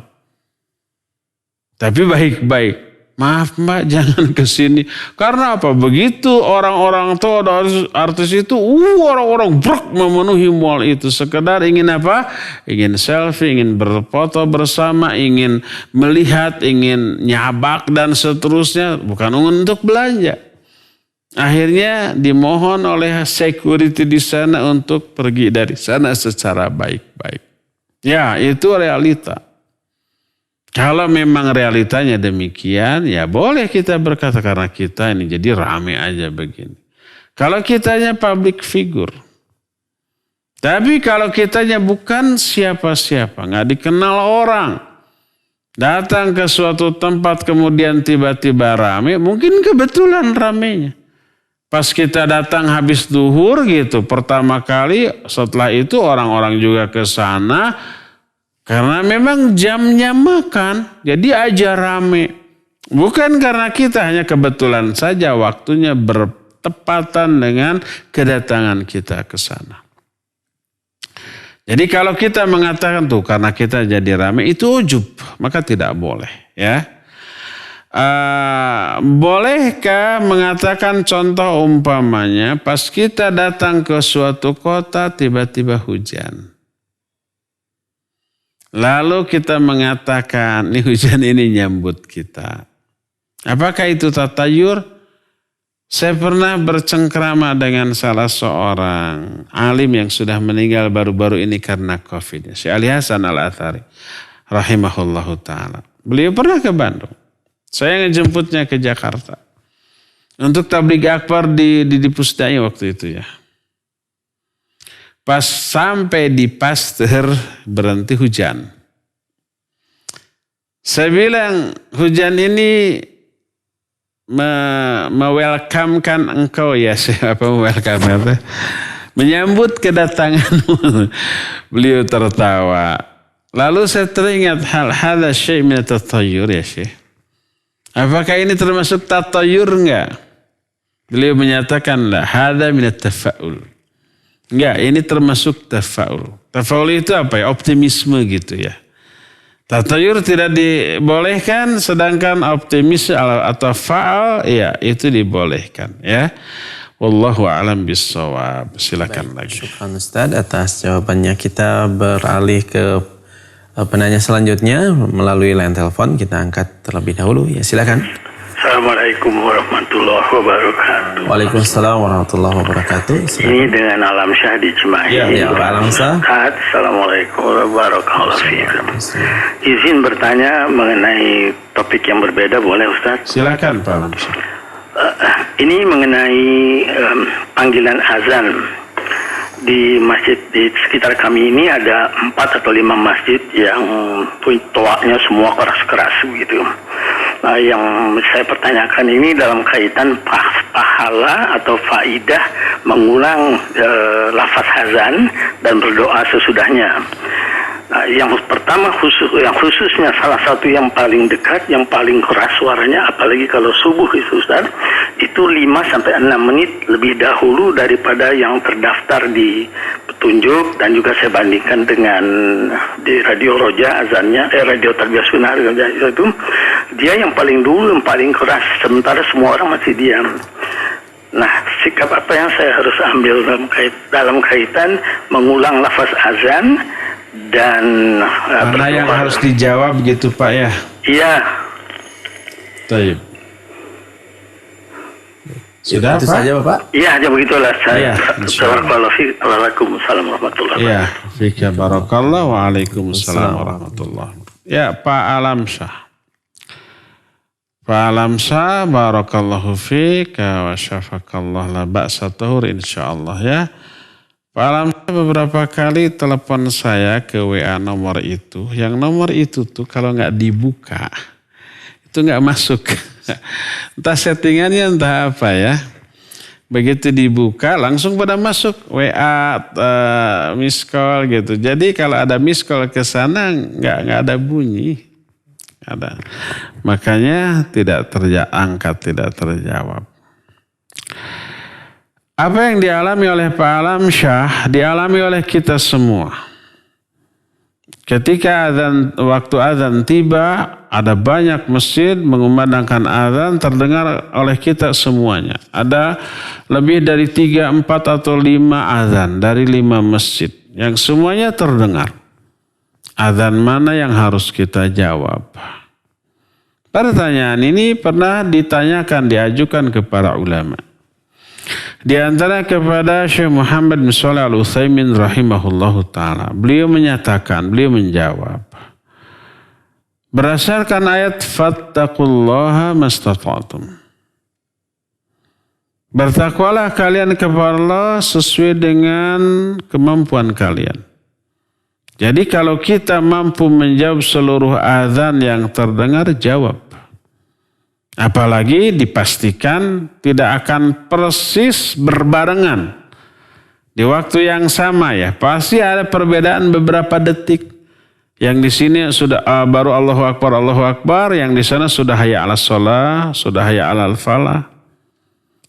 [SPEAKER 2] Tapi baik-baik. Maaf Mbak, jangan ke sini. Karena apa? Begitu orang-orang tua artis itu, orang-orang brok memenuhi mall itu. Sekedar ingin apa? Ingin selfie, ingin berfoto bersama, ingin melihat, ingin nyabak dan seterusnya. Bukan untuk belanja. Akhirnya dimohon oleh security di sana untuk pergi dari sana secara baik-baik. Ya, itu realita. Kalau memang realitanya demikian, ya boleh kita berkata karena kita ini jadi rame aja begini. Kalau kitanya public figure. Tapi kalau kitanya bukan siapa-siapa, nggak dikenal orang. Datang ke suatu tempat kemudian tiba-tiba rame, mungkin kebetulan ramenya. Pas kita datang habis duhur gitu, pertama kali, setelah itu orang-orang juga ke sana karena memang jamnya makan, jadi aja rame. Bukan karena kita, hanya kebetulan saja waktunya bertepatan dengan kedatangan kita ke sana. Jadi kalau kita mengatakan tuh karena kita jadi ramai itu ujub, maka tidak boleh ya. Bolehkah mengatakan contoh umpamanya pas kita datang ke suatu kota tiba-tiba hujan. Lalu kita mengatakan ini hujan ini nyambut kita. Apakah itu tatayur? Saya pernah bercengkrama dengan salah seorang alim yang sudah meninggal baru-baru ini karena COVID. Syekh Ali Hasan Al-Athari rahimahullahu ta'ala. Beliau pernah ke Bandung. Saya ngejemputnya ke Jakarta. Untuk tabligh akbar di Pusdai waktu itu ya. Pas sampai di Pasteur berhenti hujan. Saya bilang hujan ini me-welcome-kan engkau ya, siapa welcome itu? Menyambut kedatanganmu. Beliau tertawa. Lalu saya teringat hal hadza syai' min at-tatayyur ya Syekh. Apakah ini termasuk tatayur enggak? Beliau menyatakan la hadza min at-tafa'ul. Enggak, ini termasuk tafaul. Tafaul itu apa ya? Optimisme gitu ya. Tatayur tidak dibolehkan, sedangkan optimis atau faal, ya itu dibolehkan. Ya, wallahu a'lam bissawab. Silakan lagi.
[SPEAKER 3] Syukran Ustaz atas jawabannya. Kita beralih ke penanya selanjutnya melalui line telepon. Kita angkat terlebih dahulu. Ya, silakan.
[SPEAKER 5] Assalamualaikum warahmatullahi wabarakatuh.
[SPEAKER 3] Waalaikumsalam warahmatullahi wabarakatuh.
[SPEAKER 5] Ini dengan Alam Syah di Cimahi.
[SPEAKER 3] Ya, Pak Alam Syah.
[SPEAKER 5] Assalamualaikum warahmatullahi wabarakatuh. Izin bertanya mengenai topik yang berbeda, boleh Ustaz?
[SPEAKER 2] Silakan Pak Alam Syah.
[SPEAKER 5] Ini mengenai panggilan azan. Di masjid di sekitar kami ini ada 4 atau 5 masjid yang toaknya semua keras-keras gitu. Nah, yang saya pertanyakan ini dalam kaitan pahala atau faidah mengulang lafaz azan dan berdoa sesudahnya. Nah, yang pertama khususnya salah satu yang paling dekat, yang paling keras suaranya, apalagi kalau subuh itu Ustaz, itu 5-6 menit lebih dahulu daripada yang terdaftar di petunjuk, dan juga saya bandingkan dengan di Radio Roja azannya, Radio Tarbiyah Sunnah itu, dia yang paling dulu, yang paling keras, sementara semua orang masih diam. Nah, sikap apa yang saya harus ambil dalam kaitan mengulang lafaz azan dan
[SPEAKER 2] mana yang harus dijawab gitu Pak ya?
[SPEAKER 5] Iya.
[SPEAKER 2] Baik. Sudah
[SPEAKER 3] itu
[SPEAKER 2] Pak?
[SPEAKER 3] saja Bapak?
[SPEAKER 5] Iya, aja begitulah saya.
[SPEAKER 2] Iya,
[SPEAKER 5] Waalaikumsalam warahmatullahi
[SPEAKER 2] Ya,
[SPEAKER 5] wabarakatuh.
[SPEAKER 2] fika barakallah. Waalaikumsalam warahmatullahi wabarakatuh. Ya, Pak Alam Syah. Pak Alam Syah, barakallahu fika wa syafakallah la ba'sa tahur insyaallah ya. Pak Alam Syah beberapa kali telepon saya ke WA nomor itu. Yang nomor itu tuh kalau nggak dibuka, itu nggak masuk. Entah settingannya entah apa ya. Begitu dibuka langsung pada masuk WA, miss call gitu. Jadi kalau ada miss call ke sana nggak ada bunyi. Ada. Makanya tidak angkat, tidak terjawab. Apa yang dialami oleh Pak Alam Syah dialami oleh kita semua. Ketika waktu azan tiba, ada banyak masjid mengumandangkan azan terdengar oleh kita semuanya. Ada lebih dari 3, 4 atau 5 azan dari 5 masjid yang semuanya terdengar. Azan mana yang harus kita jawab? Pertanyaan ini pernah diajukan ke para ulama. Di antara kepada Syekh Muhammad bin Shalih Al-Utsaimin rahimahullahu ta'ala. Beliau menjawab. Berdasarkan ayat fattaqullaha mastata'tum. Bertakwalah kalian kepada Allah sesuai dengan kemampuan kalian. Jadi kalau kita mampu menjawab seluruh azan yang terdengar, jawab. Apalagi dipastikan tidak akan persis berbarengan. Di waktu yang sama ya, pasti ada perbedaan beberapa detik. Yang di sini sudah baru Allahu Akbar, yang di sana sudah hayya 'alas shalah, sudah hayya 'alal falah.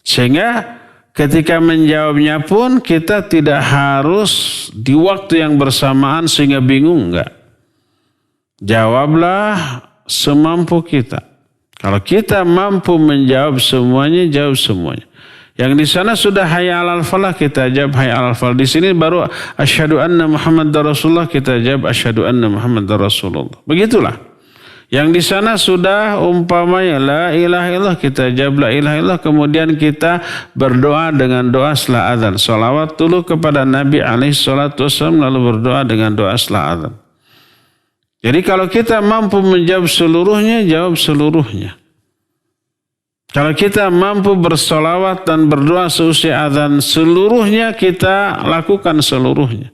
[SPEAKER 2] Sehingga ketika menjawabnya pun kita tidak harus di waktu yang bersamaan sehingga bingung, enggak. Jawablah semampu kita. Kalau kita mampu menjawab semuanya, jawab semuanya. Yang di sana sudah hayya 'alal falah, kita jawab hayya 'alal falah. Di sini baru asyhadu anna Muhammadar Rasulullah, kita jawab asyhadu anna Muhammadar Rasulullah. Begitulah. Yang di sana sudah umpamanya la ilaha illallah, kita jawab la ilaha illallah, kemudian kita berdoa dengan doa setelah azan. Shalawat dulu kepada Nabi alaihi salatu wassalam, lalu berdoa dengan doa setelah azan. Jadi kalau kita mampu menjawab seluruhnya, jawab seluruhnya. Kalau kita mampu bersolawat dan berdoa seusai azan, seluruhnya kita lakukan seluruhnya.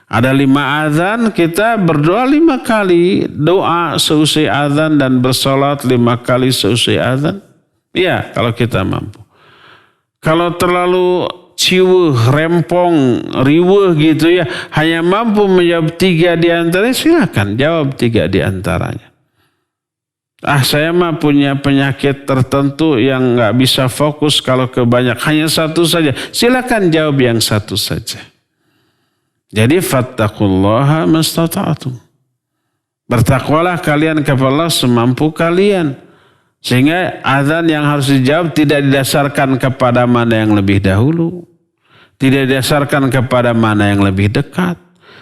[SPEAKER 2] Ada 5 azan, kita berdoa 5 kali doa seusai azan dan bersolat 5 kali seusai azan. Iya, kalau kita mampu. Kalau terlalu ciwuh, rempong, riwuh gitu ya, hanya mampu menjawab 3 di antaranya, silakan jawab 3 di antaranya. Saya mah punya penyakit tertentu yang nggak bisa fokus kalau kebanyak, hanya 1 saja. Silakan jawab yang 1 saja. Jadi fattaqullaha mastata'tum. Bertakwalah kalian kepada Allah semampu kalian. Sehingga azan yang harus dijawab tidak didasarkan kepada mana yang lebih dahulu. Tidak didasarkan kepada mana yang lebih dekat.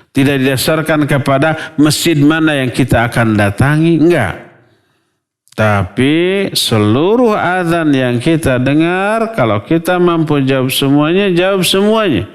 [SPEAKER 2] Tidak didasarkan kepada masjid mana yang kita akan datangi. Enggak. Tapi seluruh azan yang kita dengar, kalau kita mampu jawab semuanya, jawab semuanya.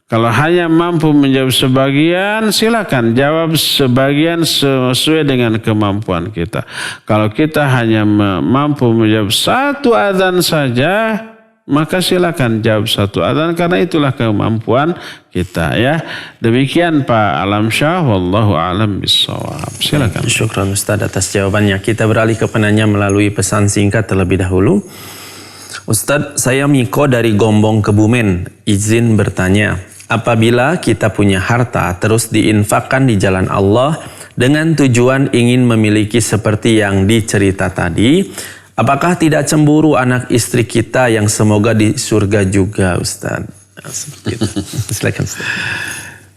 [SPEAKER 2] Kalau hanya mampu menjawab sebagian, silakan jawab sebagian sesuai dengan kemampuan kita. Kalau kita hanya mampu menjawab 1 azan saja, maka silakan jawab 1 azan, karena itulah kemampuan kita ya. Demikian Pak Alamsyah, wallahu a'lam bissawab. Silakan.
[SPEAKER 3] Syukran Ustaz atas jawabannya. Kita beralih ke penanya melalui pesan singkat terlebih dahulu. Ustaz, saya Miko dari Gombong Kebumen. Izin bertanya. Apabila kita punya harta terus diinfakkan di jalan Allah dengan tujuan ingin memiliki seperti yang dicerita tadi, apakah tidak cemburu anak istri kita yang semoga di surga juga, Ustaz? Seperti itu. Silakan Ustaz.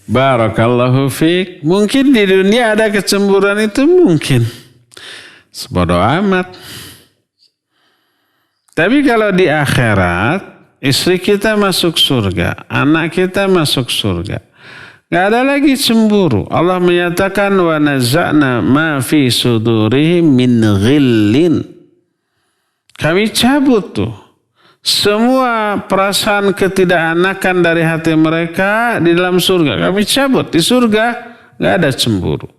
[SPEAKER 2] Barakallahu fiik. Mungkin di dunia ada kecemburuan itu, mungkin. Sebodoh amat. Tapi kalau di akhirat, istri kita masuk surga, anak kita masuk surga, nggak ada lagi cemburu. Allah menyatakan wa naza'na ma fi sudurihim min ghillin. Kami cabut tuh semua perasaan ketidakanakan dari hati mereka di dalam surga. Kami cabut. Di surga nggak ada cemburu,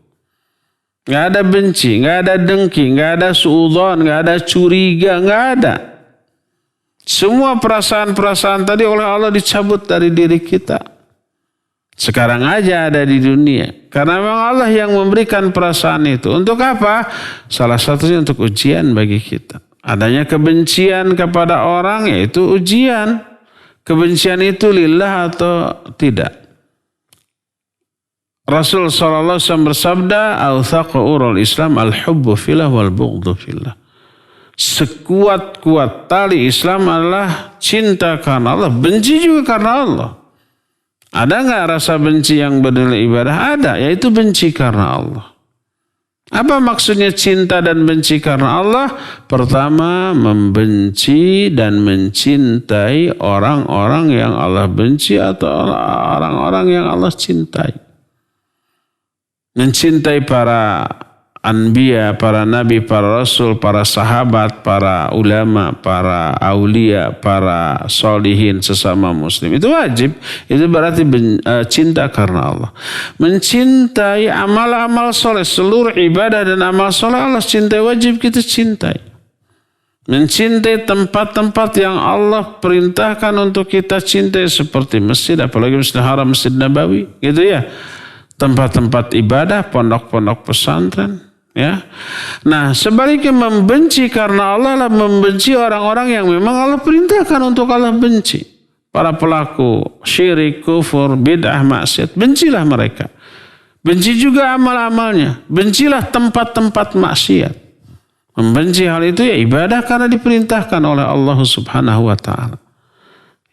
[SPEAKER 2] nggak ada benci, nggak ada dengki, nggak ada suudzon, nggak ada curiga, nggak ada. Semua perasaan-perasaan tadi oleh Allah dicabut dari diri kita. Sekarang aja ada di dunia. Karena memang Allah yang memberikan perasaan itu. Untuk apa? Salah satunya untuk ujian bagi kita. Adanya kebencian kepada orang, yaitu ujian. Kebencian itu lillah atau tidak. Rasul SAW bersabda, "Awthaqu urul Islam al-hubbu fillah wal bughdu fillah." Sekuat-kuat tali Islam adalah cinta karena Allah, benci juga karena Allah. Ada nggak rasa benci yang bernilai ibadah? Ada, yaitu benci karena Allah. Apa maksudnya cinta dan benci karena Allah? Pertama, membenci dan mencintai orang-orang yang Allah benci atau orang-orang yang Allah cintai. Mencintai para anbiya, para nabi, para rasul, para sahabat, para ulama, para aulia, para solihin sesama muslim. Itu wajib. Itu berarti cinta karena Allah. Mencintai amal-amal soleh, seluruh ibadah dan amal soleh Allah cintai, wajib kita cintai. Mencintai tempat-tempat yang Allah perintahkan untuk kita cintai seperti masjid, apalagi Masjidil Haram, Masjid Nabawi, gitu ya. tempat-tempat ibadah, pondok-pondok pesantren. Ya, nah sebaliknya membenci karena Allah lah membenci orang-orang yang memang Allah perintahkan untuk Allah benci. Para pelaku syirik, kufur, bid'ah, maksiat, bencilah mereka. Benci juga amal-amalnya, bencilah tempat-tempat maksiat. Membenci hal itu ya ibadah karena diperintahkan oleh Allah Subhanahu wa taala.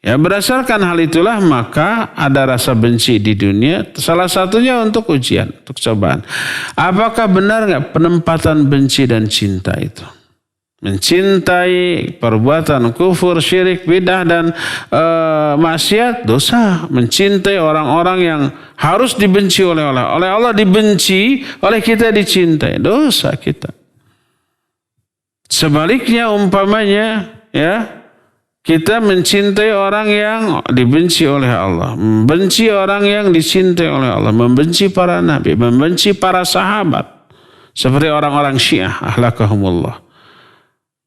[SPEAKER 2] Ya berdasarkan hal itulah maka ada rasa benci di dunia. Salah satunya untuk ujian, untuk cobaan. Apakah benar nggak penempatan benci dan cinta itu? Mencintai perbuatan kufur, syirik, bidah dan maksiat dosa. Mencintai orang-orang yang harus dibenci oleh Allah. Oleh Allah dibenci, oleh kita dicintai. Dosa kita. Sebaliknya umpamanya ya. Kita mencintai orang yang dibenci oleh Allah. Membenci orang yang dicintai oleh Allah. Membenci para nabi. Membenci para sahabat. Seperti orang-orang Syiah. Ahlakahumullah.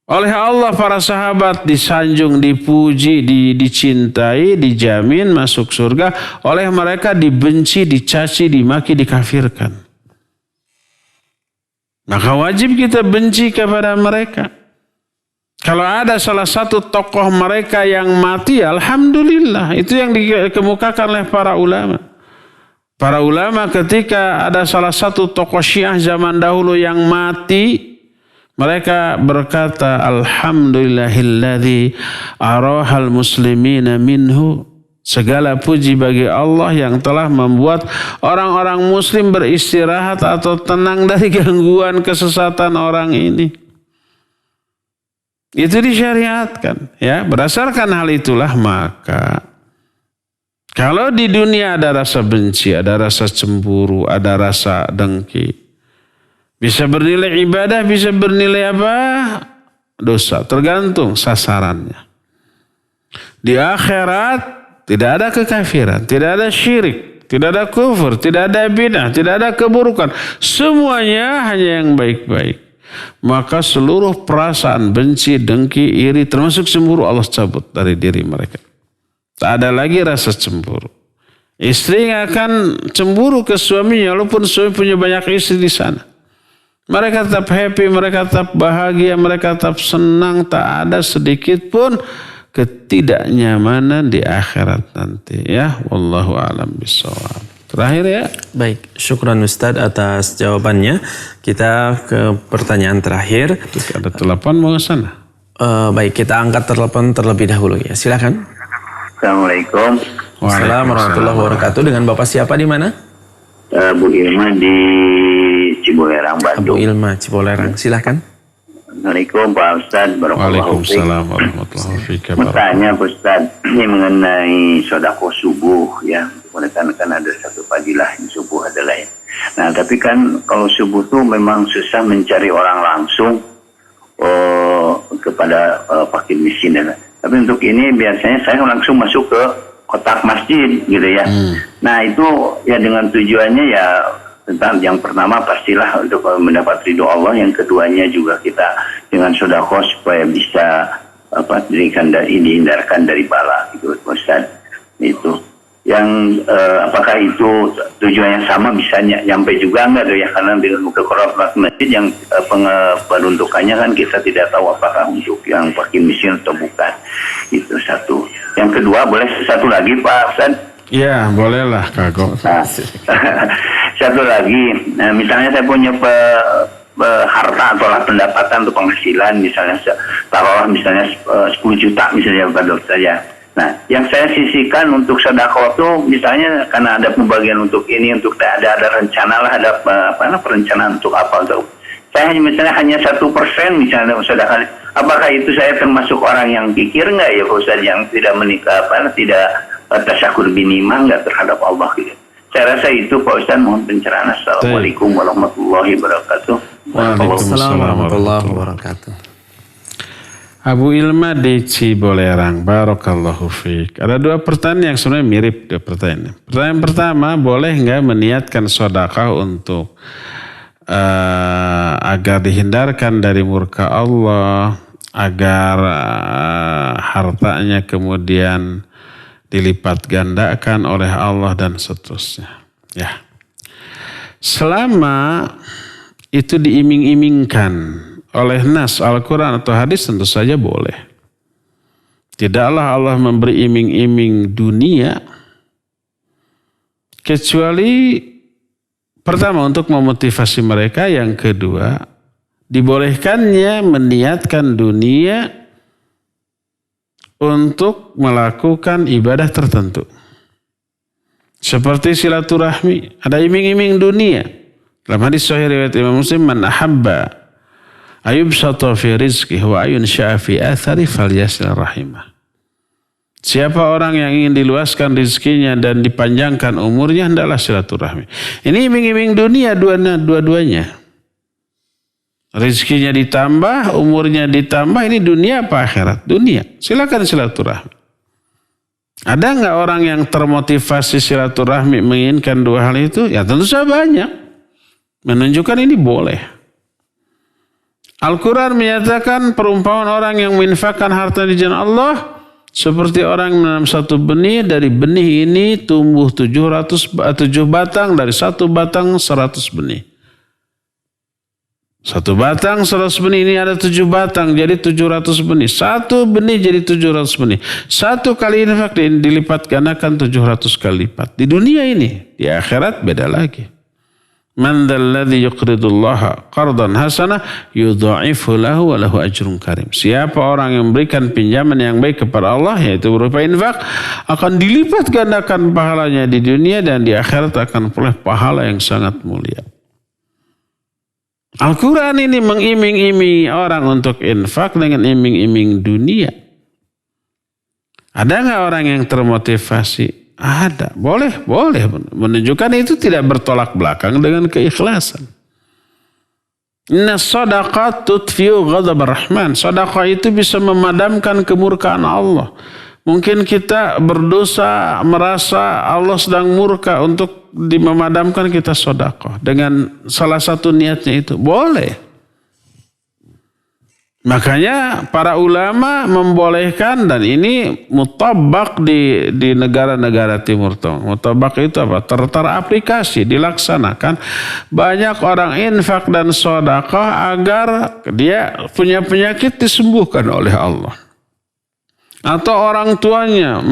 [SPEAKER 2] Oleh Allah para sahabat disanjung, dipuji, dicintai, dijamin masuk surga. Oleh mereka dibenci, dicaci, dimaki, dikafirkan. Maka wajib kita benci kepada mereka. Kalau ada salah satu tokoh mereka yang mati, alhamdulillah. Itu yang dikemukakan oleh para ulama. Para ulama ketika ada salah satu tokoh Syiah zaman dahulu yang mati, mereka berkata, alhamdulillahilladzi arahal muslimina minhu. Segala puji bagi Allah yang telah membuat orang-orang muslim beristirahat atau tenang dari gangguan kesesatan orang ini. Itu disyariatkan, ya. Berdasarkan hal itulah maka kalau di dunia ada rasa benci, ada rasa cemburu, ada rasa dengki, bisa bernilai ibadah, bisa bernilai apa? Dosa, tergantung sasarannya. Di akhirat tidak ada kekafiran, tidak ada syirik, tidak ada kufur, tidak ada bid'ah, tidak ada keburukan. Semuanya hanya yang baik-baik. Maka seluruh perasaan benci, dengki, iri, termasuk cemburu Allah cabut dari diri mereka. Tak ada lagi rasa cemburu. Istri akan cemburu ke suaminya walaupun suami punya banyak istri di sana. Mereka tetap happy, mereka tetap bahagia, mereka tetap senang. Tak ada sedikit pun ketidaknyamanan di akhirat nanti. Ya, wallahu a'lam bishawab. Terakhir ya.
[SPEAKER 3] Baik, syukran Ustadz atas jawabannya. Kita ke pertanyaan terakhir.
[SPEAKER 2] Ada telepon mau ke sana?
[SPEAKER 3] Baik, kita angkat telepon terlebih dahulu ya. Silakan.
[SPEAKER 5] Assalamualaikum.
[SPEAKER 3] Waalaikumsalam warahmatullahi wabarakatuh. Dengan Bapak siapa di mana?
[SPEAKER 5] Bu Ilma di Cibolerang, Bandung.
[SPEAKER 3] Bu Ilma Cibolerang, silakan.
[SPEAKER 5] Assalamualaikum Pak Ustadz.
[SPEAKER 2] Waalaikumsalam warahmatullahi wabarakatuh.
[SPEAKER 5] Bertanya Pak Ustadz, ini mengenai sedekah subuh ya. Kan ada satu fadilah subuh ada lain. Nah tapi kan kalau subuh tuh memang susah mencari orang langsung kepada fakir miskin. Tapi untuk ini biasanya saya langsung masuk ke kotak masjid gitu ya. Nah itu ya dengan tujuannya ya tentang yang pertama pastilah untuk mendapat ridho Allah. Yang keduanya juga kita dengan sedekah supaya bisa dihindarkan dari bala gitu Ustaz. Itu yang apakah itu tujuan yang sama bisa nyampe juga enggak tuh ya, karena dengan ke kotak masjid yang peruntukannya kan kita tidak tahu apakah untuk yang fakir miskin atau bukan. Itu satu. Yang kedua boleh satu lagi Pak Ustaz?
[SPEAKER 2] Ya bolehlah Kak.
[SPEAKER 5] Nah, satu lagi, misalnya saya punya harta atau pendapatan atau penghasilan misalnya taruhlah misalnya 10 juta misalnya pada saja. Nah, yang saya sisihkan untuk sedekah itu misalnya karena ada pembagian untuk ini, untuk ada rencana lah, ada perencanaan untuk apa untuk saya misalnya 1% misalnya sedekah. Apakah itu saya termasuk orang yang kikir nggak ya Pak Ustaz, yang tidak menikah tidak tasyakur binimah nggak terhadap Allah gitu. Saya rasa itu Pak Ustaz, mohon pencerahan. Assalamualaikum warahmatullahi wabarakatuh.
[SPEAKER 3] Waalaikumsalam warahmatullahi wabarakatuh.
[SPEAKER 2] Abu Ilma di Cibolerang, barakallahu fiik. Ada dua pertanyaan yang sebenarnya mirip dua pertanyaan. Pertanyaan pertama, boleh nggak meniatkan sedekah untuk agar dihindarkan dari murka Allah, agar hartanya kemudian dilipat gandakan oleh Allah dan seterusnya. Ya. Selama itu diiming-imingkan oleh nas Al-Quran atau hadis tentu saja boleh. Tidaklah Allah memberi iming-iming dunia kecuali pertama untuk memotivasi mereka, yang kedua dibolehkannya meniatkan dunia untuk melakukan ibadah tertentu. Seperti silaturahmi, ada iming-iming dunia. Dalam hadis sahih riwayat Imam Muslim, man ahabba ayubsata fi rizqihi wa yunsha'a fi athari falyasil rahimah. Siapa orang yang ingin diluaskan rezekinya dan dipanjangkan umurnya, hendaklah silaturahmi. Ini iming-iming dunia dua-duanya. Rezekinya ditambah, umurnya ditambah, ini dunia apa akhirat? Dunia. Silakan silaturahmi. Ada nggak orang yang termotivasi silaturahmi menginginkan dua hal itu? Ya tentu saja banyak. Menunjukkan ini boleh. Al-Quran menyatakan perumpamaan orang yang menginfakkan harta di jalan Allah seperti orang menanam satu benih, dari benih ini tumbuh 7 batang, dari satu batang 100 benih. Satu batang 100 benih, ini ada 7 batang jadi 700 benih. Satu benih jadi 700 benih. Satu kali infak dilipat gandakan 700 kali lipat. Di dunia ini, di akhirat beda lagi. Man dzalladzi yuqridullaha qardan hasanah yudha'ifu lahu wa lahu ajrun karim. Siapa orang yang memberikan pinjaman yang baik kepada Allah, yaitu berupa infak, akan dilipat gandakan pahalanya di dunia dan di akhirat akan peroleh pahala yang sangat mulia. Al-Quran ini mengiming-imingi orang untuk infak dengan iming-iming dunia. Ada nggak orang yang termotivasi? Ada, boleh. Menunjukkan itu tidak bertolak belakang dengan keikhlasan. Inna sadaqat tutfi'u ghadab ar-Rahman. Sedekah itu bisa memadamkan kemurkaan Allah. Mungkin kita berdosa, merasa Allah sedang murka, untuk memadamkan kita sedekah dengan salah satu niatnya itu. Boleh. Makanya para ulama membolehkan, dan ini mutabak di negara-negara Timur Tengah. Mutabak itu apa? Teraplikasi, dilaksanakan. Banyak orang infak dan sedekah agar dia punya penyakit disembuhkan oleh Allah. Atau orang tuanya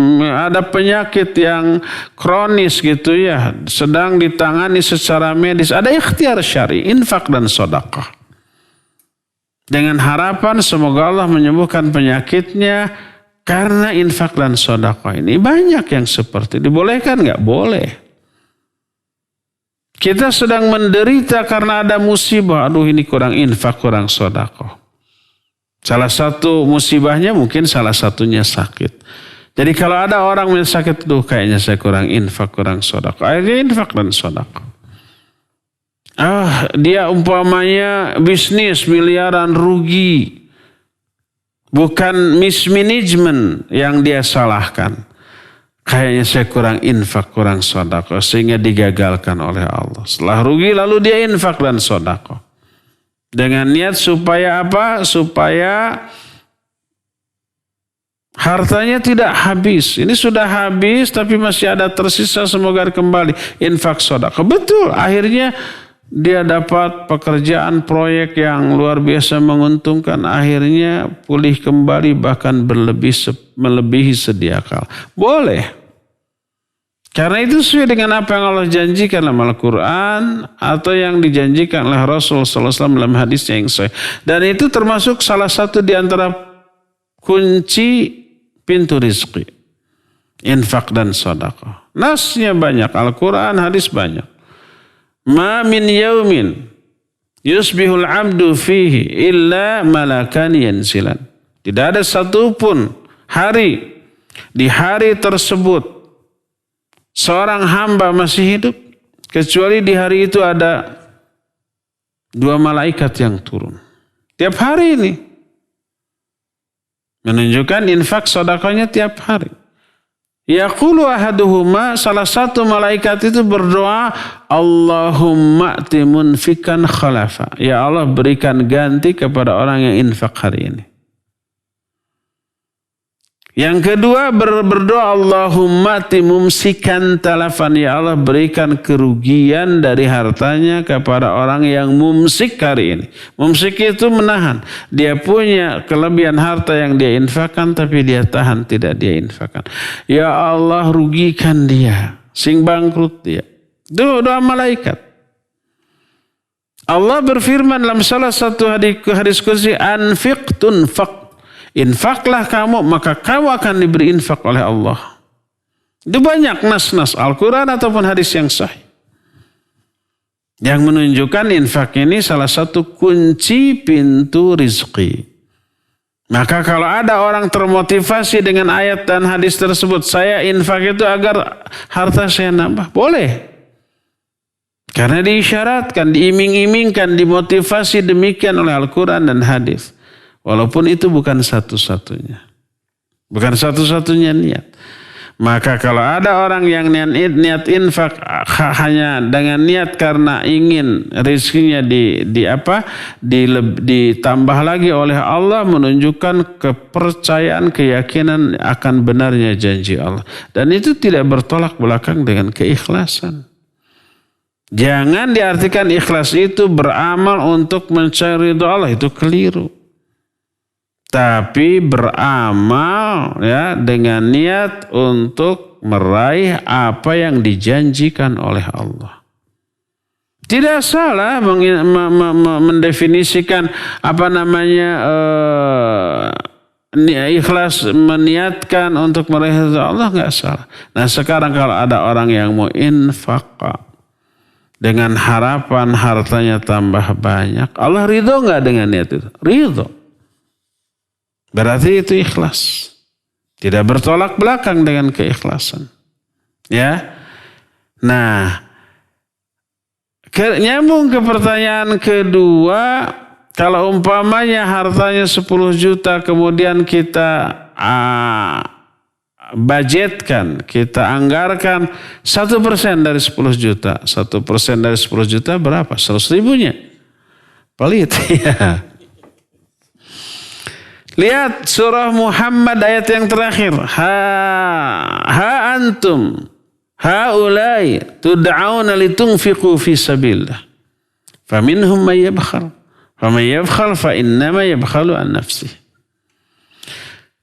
[SPEAKER 2] ada penyakit yang kronis gitu ya, sedang ditangani secara medis. Ada ikhtiar syar'i, infak dan sedekah. Dengan harapan semoga Allah menyembuhkan penyakitnya karena infak dan sedekah ini. Banyak yang seperti dibolehkan nggak? Boleh. Kita sedang menderita karena ada musibah. Aduh, ini kurang infak, kurang sedekah. Salah satu musibahnya mungkin salah satunya sakit. Jadi kalau ada orang yang sakit, tuh kayaknya saya kurang infak, kurang sedekah. Akhirnya infak dan sedekah. Dia umpamanya bisnis miliaran rugi. Bukan mismanagement yang dia salahkan. Kayaknya saya kurang infak, kurang sedekah, sehingga digagalkan oleh Allah. Setelah rugi lalu dia infak dan sedekah. Dengan niat supaya apa? Supaya hartanya tidak habis. Ini sudah habis tapi masih ada tersisa, semoga kembali. Infak sedekah. Betul, akhirnya dia dapat pekerjaan proyek yang luar biasa menguntungkan. Akhirnya pulih kembali, bahkan melebihi sedia kala. Boleh. Karena itu sesuai dengan apa yang Allah janjikan dalam Al-Quran atau yang dijanjikan oleh Rasul SAW dalam hadisnya yang sahih. Dan itu termasuk salah satu di antara kunci pintu rizki. Infak dan sedekah. Nasnya banyak, Al-Quran, hadis banyak. Ma min yaumin yusbihul abdu fihi illa malakan yansilan. Tidak ada satupun hari, di hari tersebut seorang hamba masih hidup, kecuali di hari itu ada 2 malaikat yang turun. Tiap hari ini. Menunjukkan infak sedekahnya tiap hari. Yaqulu ahaduhuma, salah satu malaikat itu berdoa, Allahumma ati munfikan khalafa. Ya Allah, berikan ganti kepada orang yang infak hari ini. Yang kedua berdoa Allahumma mumsikan talafan, ya Allah berikan kerugian dari hartanya kepada orang yang mumsik hari ini. Mumsik itu menahan. Dia punya kelebihan harta yang dia infakkan tapi dia tahan, tidak dia infakkan. Ya Allah rugikan dia, sing bangkrut dia. Itu doa malaikat. Allah berfirman dalam salah satu hadis qudsi, anfiq tunfaq. Infaklah kamu, maka kamu akan diberi infak oleh Allah. Itu banyak nas-nas Al-Quran ataupun hadis yang sahih yang menunjukkan infak ini salah satu kunci pintu rizki. Maka kalau ada orang termotivasi dengan ayat dan hadis tersebut, saya infak itu agar harta saya nambah, boleh. Karena diisyaratkan, diiming-imingkan, dimotivasi demikian oleh Al-Quran dan hadis. Walaupun itu bukan satu-satunya. Bukan satu-satunya niat. Maka kalau ada orang yang niat infak hanya dengan niat karena ingin rezekinya ditambah lagi oleh Allah, menunjukkan kepercayaan, keyakinan akan benarnya janji Allah. Dan itu tidak bertolak belakang dengan keikhlasan. Jangan diartikan ikhlas itu beramal untuk mencari ridha Allah, itu keliru. Tapi beramal ya dengan niat untuk meraih apa yang dijanjikan oleh Allah. Tidak salah mendefinisikan ikhlas meniatkan untuk meraih ridha Allah, nggak salah. Nah sekarang kalau ada orang yang mau infak dengan harapan hartanya tambah banyak, Allah ridho nggak dengan niat itu? Ridho. Berarti itu ikhlas. Tidak bertolak belakang dengan keikhlasan. Ya. Nah, nyambung ke pertanyaan kedua, kalau umpamanya hartanya 10 juta kemudian kita budgetkan, kita anggarkan 1% dari 10 juta. 1% dari 10 juta berapa? 100 ribunya. Pelit ya. Lihat surah Muhammad ayat yang terakhir. Ha antum haulai tud'auna litunfiqu fi sabilillah. Faminhum man yabkhal. Faman yabkhal fa innama yabkhalu an nafsihi.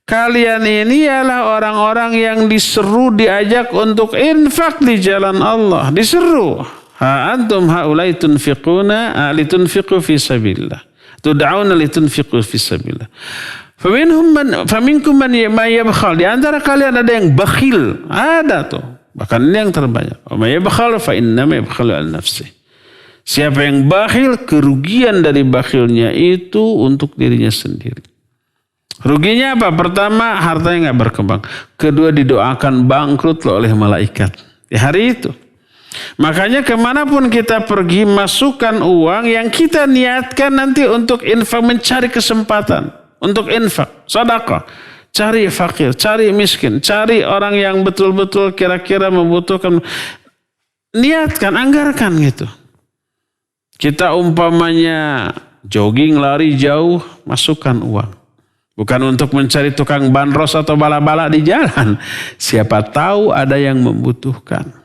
[SPEAKER 2] Kalian ini ialah orang-orang yang diseru, diajak untuk infak di jalan Allah. Diseru. Ha antum haulai tunfiquna litunfiqu fi sabilillah. Tud'auna litunfiqu fi sabilillah. Faminkum man yabkhal. Di antara kalian ada yang bakhil. Ada tuh. Bahkan ini yang terbanyak. Wa may yabkhal fa innama yabkhalu an nafsihi. Siapa yang bakhil, kerugian dari bakhilnya itu untuk dirinya sendiri. Ruginya apa? Pertama, hartanya nggak berkembang. Kedua, didoakan bangkrut oleh malaikat di hari itu. Makanya kemanapun kita pergi, masukkan uang yang kita niatkan nanti untuk infak, mencari kesempatan untuk infak, sedekah, cari fakir, cari miskin, cari orang yang betul-betul kira-kira membutuhkan. Niatkan, anggarkan gitu. Kita umpamanya jogging, lari jauh, masukkan uang. Bukan untuk mencari tukang bandros atau bala-bala di jalan. Siapa tahu ada yang membutuhkan.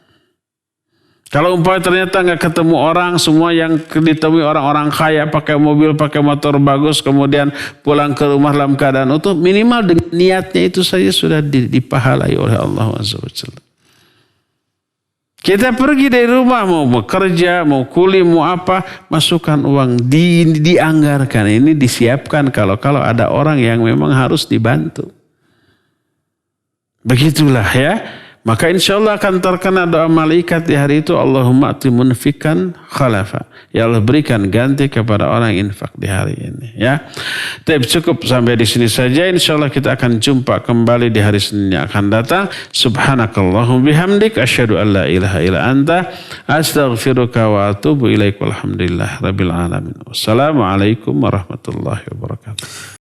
[SPEAKER 2] Kalau umpamanya ternyata nggak ketemu orang, semua yang ditemui orang-orang kaya pakai mobil, pakai motor bagus, kemudian pulang ke rumah dalam keadaan utuh, minimal dengan niatnya itu saja sudah dipahalai oleh Allah Azza wa Jalla. Kita pergi dari rumah, mau bekerja, mau kuliah, mau apa, masukkan uang, dianggarkan, ini disiapkan kalau ada orang yang memang harus dibantu. Begitulah ya. Maka insya Allah akan terkena doa malaikat di hari itu. Allahumma ati munfikan khalafa. Ya Allah berikan ganti kepada orang infak di hari ini. Ya, tapi cukup sampai di sini saja. Insya Allah kita akan jumpa kembali di hari Senin yang akan datang. Subhanakallahumma bihamdik. Asyhadu an la ilaha illa anta. Astaghfiruka wa atubu ilaik. Walhamdulillah rabbil alamin. Wassalamualaikum warahmatullahi wabarakatuh.